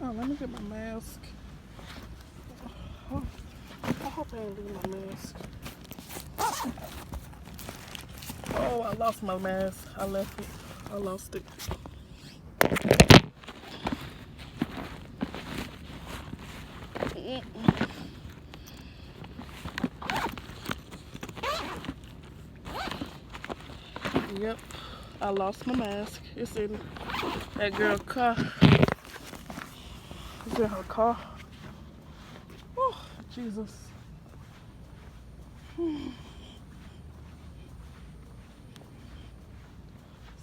Oh, let me get my mask. Oh, I hope I ain't leave my mask. Oh, I lost my mask. I left it. I lost it. Yep, I lost my mask. It's in that girl's car. It's in her car. Oh, Jesus.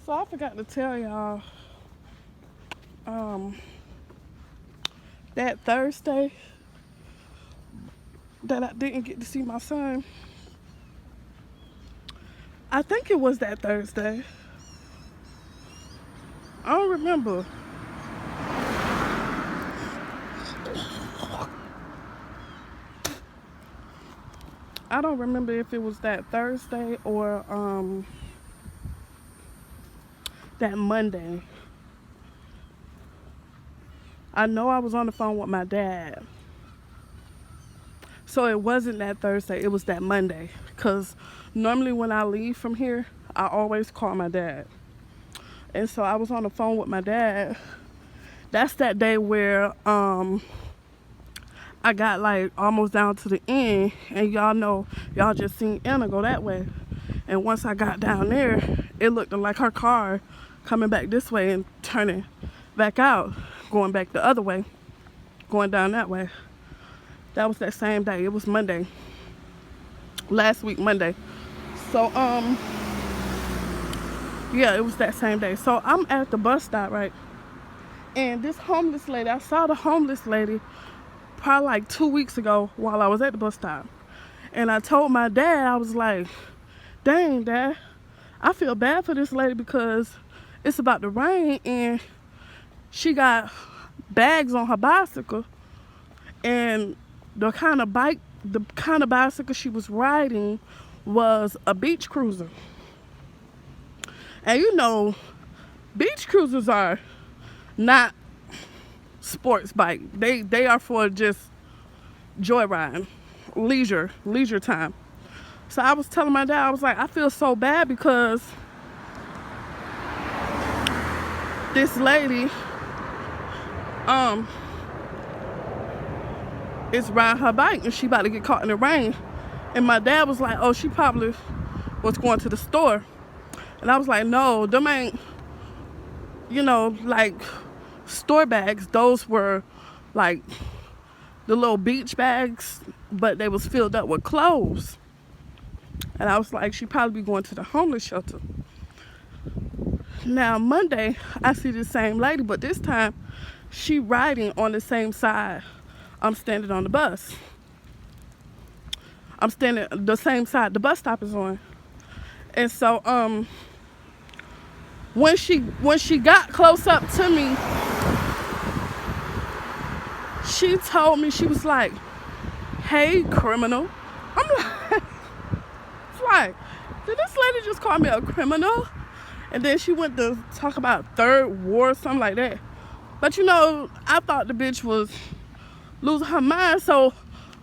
So I forgot to tell y'all, that Thursday that I didn't get to see my son. I think it was that Thursday. I don't remember. I don't remember if it was that Thursday or that Monday. I know I was on the phone with my dad. So it wasn't that Thursday, it was that Monday. Because normally when I leave from here, I always call my dad. And so I was on the phone with my dad. That's that day where I got like almost down to the end. And y'all know, y'all just seen Anna go that way. And once I got down there, it looked like her car coming back this way and turning back out, going back the other way, going down that way. That was that same day. It was Monday. Last week, Monday. So, yeah, it was that same day. So I'm at the bus stop, right? And this homeless lady, I saw the homeless lady probably like 2 weeks ago while I was at the bus stop. And I told my dad, I was like, dang, Dad, I feel bad for this lady because it's about to rain and she got bags on her bicycle. And the kind of bicycle she was riding was a beach cruiser. And you know, beach cruisers are not sports bike. They are for just joyriding, leisure time. So I was telling my dad, I was like, I feel so bad because this lady is riding her bike and she about to get caught in the rain. And my dad was like, oh, she probably was going to the store. And I was like, no, them ain't, you know, like store bags. Those were like the little beach bags, but they was filled up with clothes. And I was like, she probably be going to the homeless shelter. Now Monday, I see the same lady, but this time she riding on the same side I'm standing on the bus. I'm standing the same side the bus stop is on. And so when she got close up to me, she told me, she was like, hey, criminal. I'm like, it's like, did this lady just call me a criminal? And then she went to talk about third war, something like that. But you know, I thought the bitch was losing her mind. So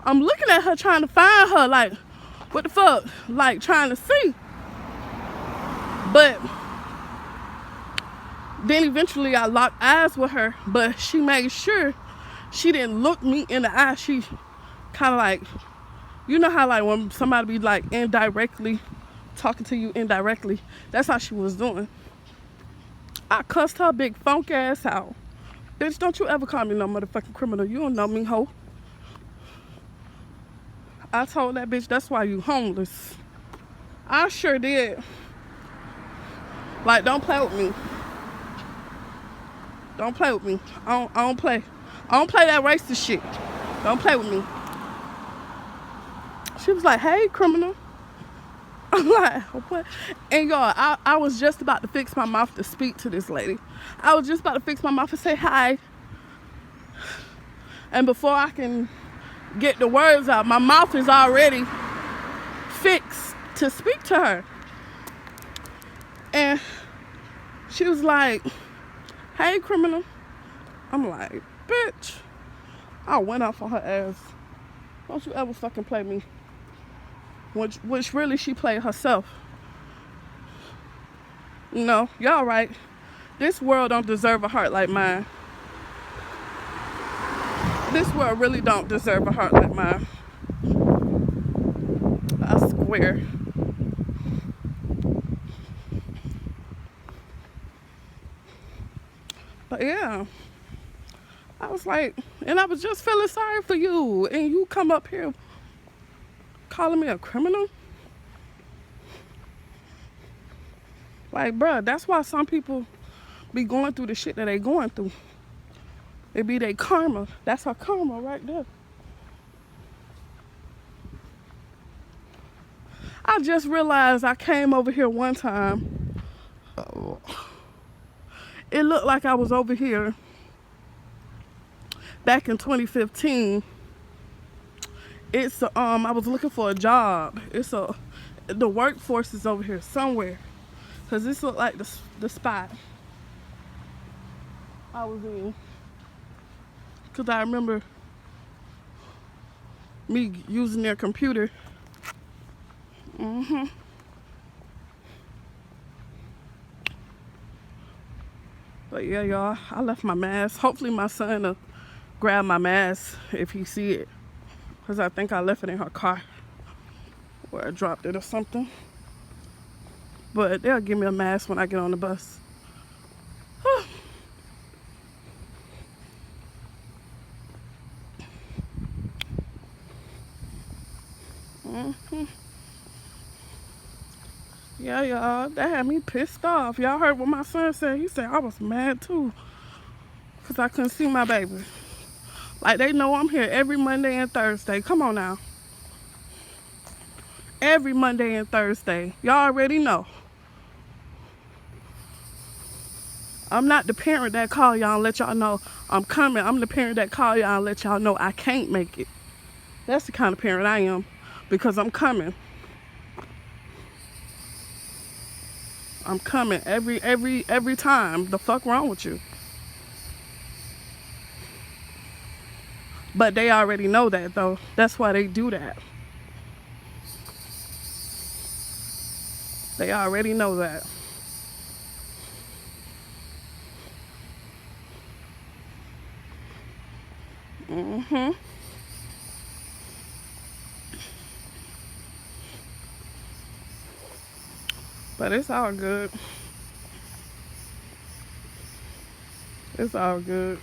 I'm looking at her trying to find her, like, what the fuck? Like, trying to see. But then eventually I locked eyes with her, but she made sure she didn't look me in the eye. She kind of like, you know how like when somebody be like indirectly talking to you indirectly, that's how she was doing. I cussed her big funk ass out. Bitch, don't you ever call me no motherfucking criminal. You don't know me, hoe. I told that bitch that's why you homeless. I sure did. Like, don't play with me. Don't play with me. I don't play. I don't play that racist shit. Don't play with me. She was like, hey, criminal. I'm like, what? And y'all, I was just about to fix my mouth to speak to this lady. I was just about to fix my mouth and say hi. And before I can get the words out, my mouth is already fixed to speak to her. And she was like, hey, criminal. I'm like, bitch. I went off on her ass. Don't you ever fucking play me. Which really she played herself. You know, y'all right. This world don't deserve a heart like mine. This world really don't deserve a heart like mine. I swear. But yeah, I was like, and I was just feeling sorry for you, and you come up here calling me a criminal? Like, bruh, that's why some people be going through the shit that they going through. It be their karma. That's her karma right there. I just realized I came over here one time. Oh. It looked like I was over here back in 2015. It's I was looking for a job. The workforce is over here somewhere, cause this looked like the spot I was in. Cause I remember me using their computer. But yeah, y'all, I left my mask. Hopefully my son will grab my mask if he see it. Cause I think I left it in her car. Or I dropped it or something. But they'll give me a mask when I get on the bus. Yeah, y'all, that had me pissed off. Y'all heard what my son said? He said I was mad too. Cause I couldn't see my baby. Like, they know I'm here every Monday and Thursday. Come on now. Every Monday and Thursday. Y'all already know. I'm not the parent that call y'all and let y'all know I'm coming. I'm the parent that call y'all and let y'all know I can't make it. That's the kind of parent I am, because I'm coming. I'm coming every time. The fuck wrong with you? But they already know that though. That's why they do that. They already know that. But it's all good. It's all good.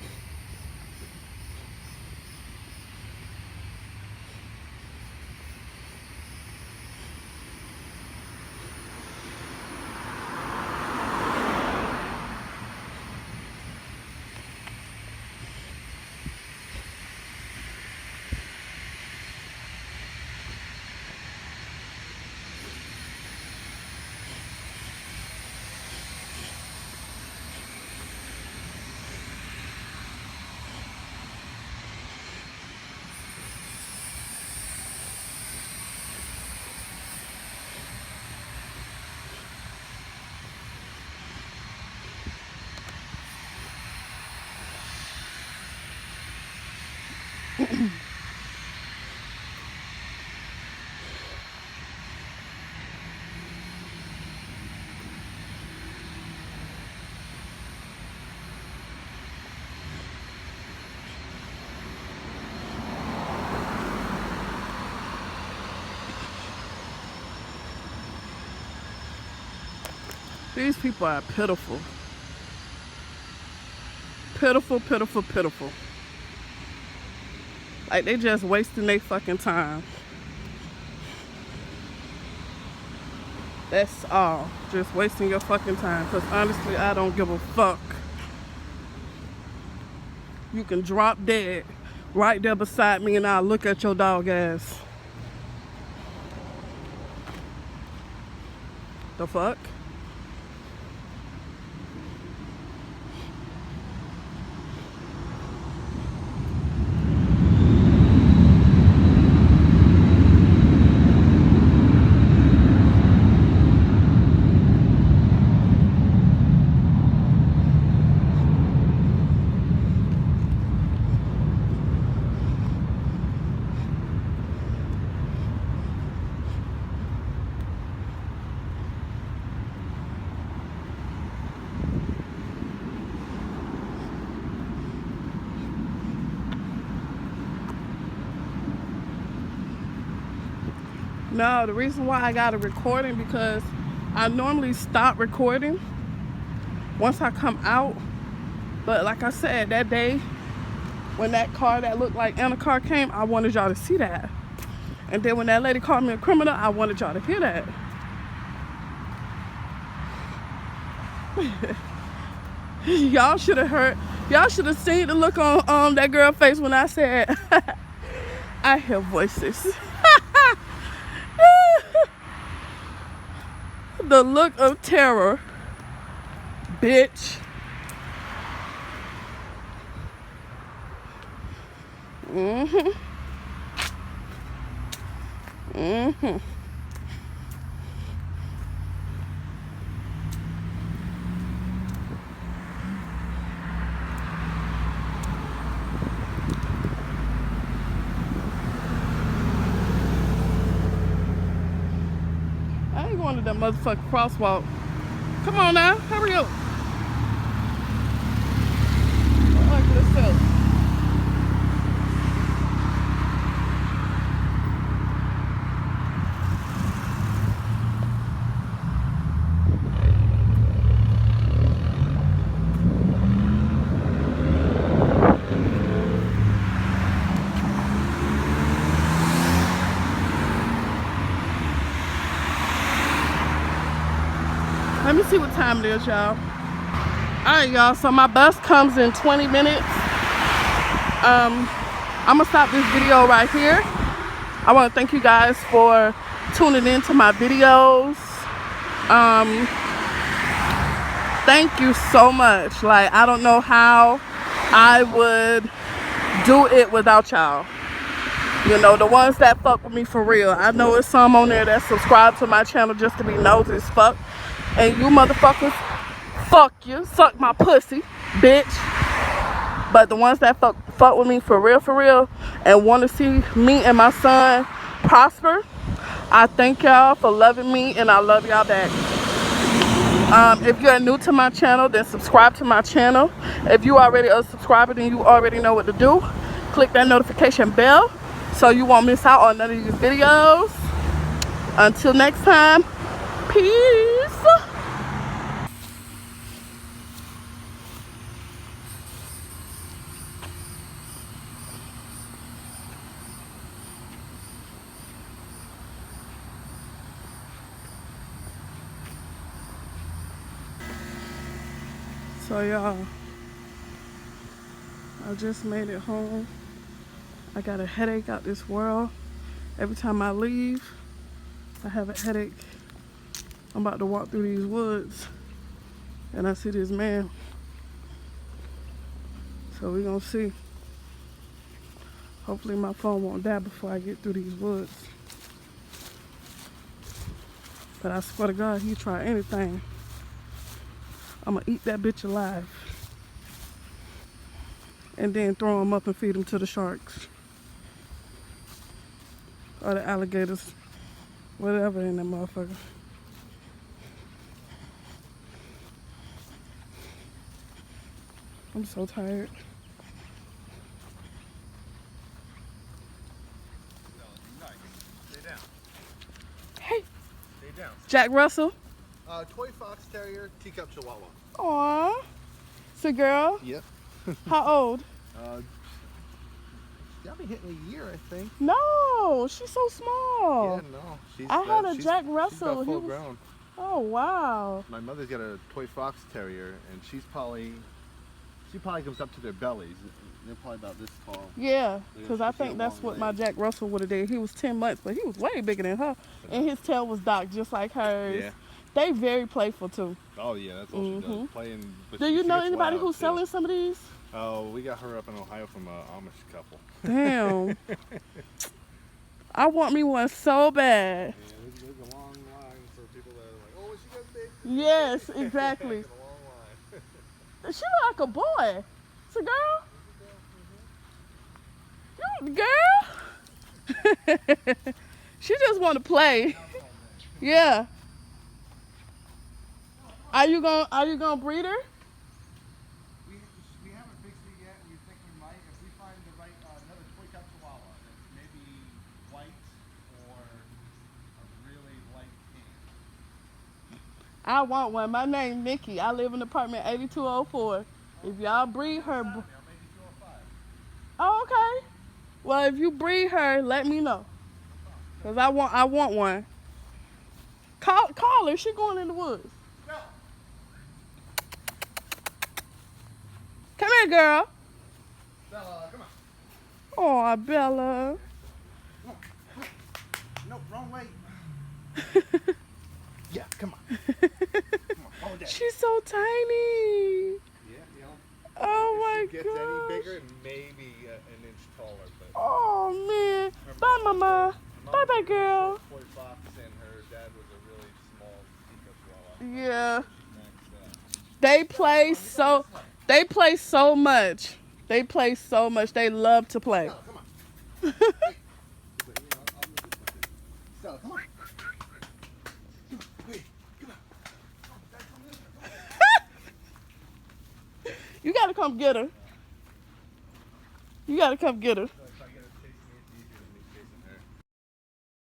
These people are pitiful. Pitiful, pitiful, pitiful. Like, they just wasting their fucking time. That's all. Just wasting your fucking time. Because honestly, I don't give a fuck. You can drop dead right there beside me and I'll look at your dog ass. The fuck? No, the reason why I got a recording because I normally stop recording once I come out. But like I said, that day when that car that looked like Anna car came, I wanted y'all to see that. And then when that lady called me a criminal, I wanted y'all to hear that. Y'all should have heard, y'all should have seen the look on that girl's face when I said, I hear voices. The look of terror, bitch. I ain't going to that motherfucking crosswalk. Come on now, hurry up. Look at this. Let me see what time it is, y'all. Alright, y'all, so my bus comes in 20 minutes. I'm gonna stop this video right here. I want to thank you guys for tuning in to my videos. Thank you so much. Like, I don't know how I would do it without y'all. You know, the ones that fuck with me for real. I know it's some on there that subscribe to my channel just to be nosy as fuck. And you motherfuckers, fuck you. Suck my pussy, bitch. But the ones that fuck with me for real, and want to see me and my son prosper, I thank y'all for loving me, and I love y'all back. If you're new to my channel, then subscribe to my channel. If you already a subscriber, then you already know what to do. Click that notification bell so you won't miss out on none of these videos. Until next time, peace. So y'all, I just made it home. I got a headache out this world. Every time I leave, I have a headache. I'm about to walk through these woods and I see this man. So we're gonna see. Hopefully my phone won't die before I get through these woods. But I swear to God, he try anything, I'm gonna eat that bitch alive. And then throw him up and feed him to the sharks. Or the alligators. Whatever in that motherfucker. I'm so tired. Stay down. Hey, Stay down. Jack Russell. Toy Fox Terrier, teacup Chihuahua. Aw. It's a girl? Yep. How old? Got me hitting a year, I think. No, she's so small. Yeah, no. She's I had a she's- Jack She's Russell. about He full was- grown. Oh, wow. My mother's got a Toy Fox Terrier, and she probably comes up to their bellies. They're probably about this tall. Yeah, Yeah, because I she's got think that's long what my legs. Jack Russell would have did. He was 10 months, but he was way bigger than her. And his tail was dark, just like hers. Yeah. They very playful, too. Oh yeah, that's all she does. Mhm. Playing. But Do she you know gets anybody wild, who's too. selling some of these? Oh, we got her up in Ohio from an Amish couple. Damn. I want me one so bad. Yeah, there's a long line for people that are like, oh, she got big. Yes, exactly. There's a long line. She look like a boy. It's a girl? Girl? She just want to play. Yeah. Are you gonna breed her? We haven't fixed it yet. We think we might. If we find the right another toy cup Chihuahua that's maybe white or a really light pink. I want one. My name's Nikki. I live in apartment 8204. If y'all breed her. Maybe 205. Oh, okay. Well, if you breed her, let me know. Cause I want one. Call her. She going in the woods. Come here, girl. Bella, come on. Oh, Bella. No, wrong way. Yeah, come on. Come on, hold that. She's so tiny. Yeah. Oh my If she gets any gosh. bigger, maybe an inch taller. But Oh man. Bye, mama. Bye, bye, girl. Toy Fox and her dad was a really small teacup Chihuahua. Yeah. Maxed out. They play so much. They play so much. They love to play. Stella, come on. Hey. But, you know, I'll move this one too. Stella, come on. Wait, come on. You gotta come get her. You gotta come get her.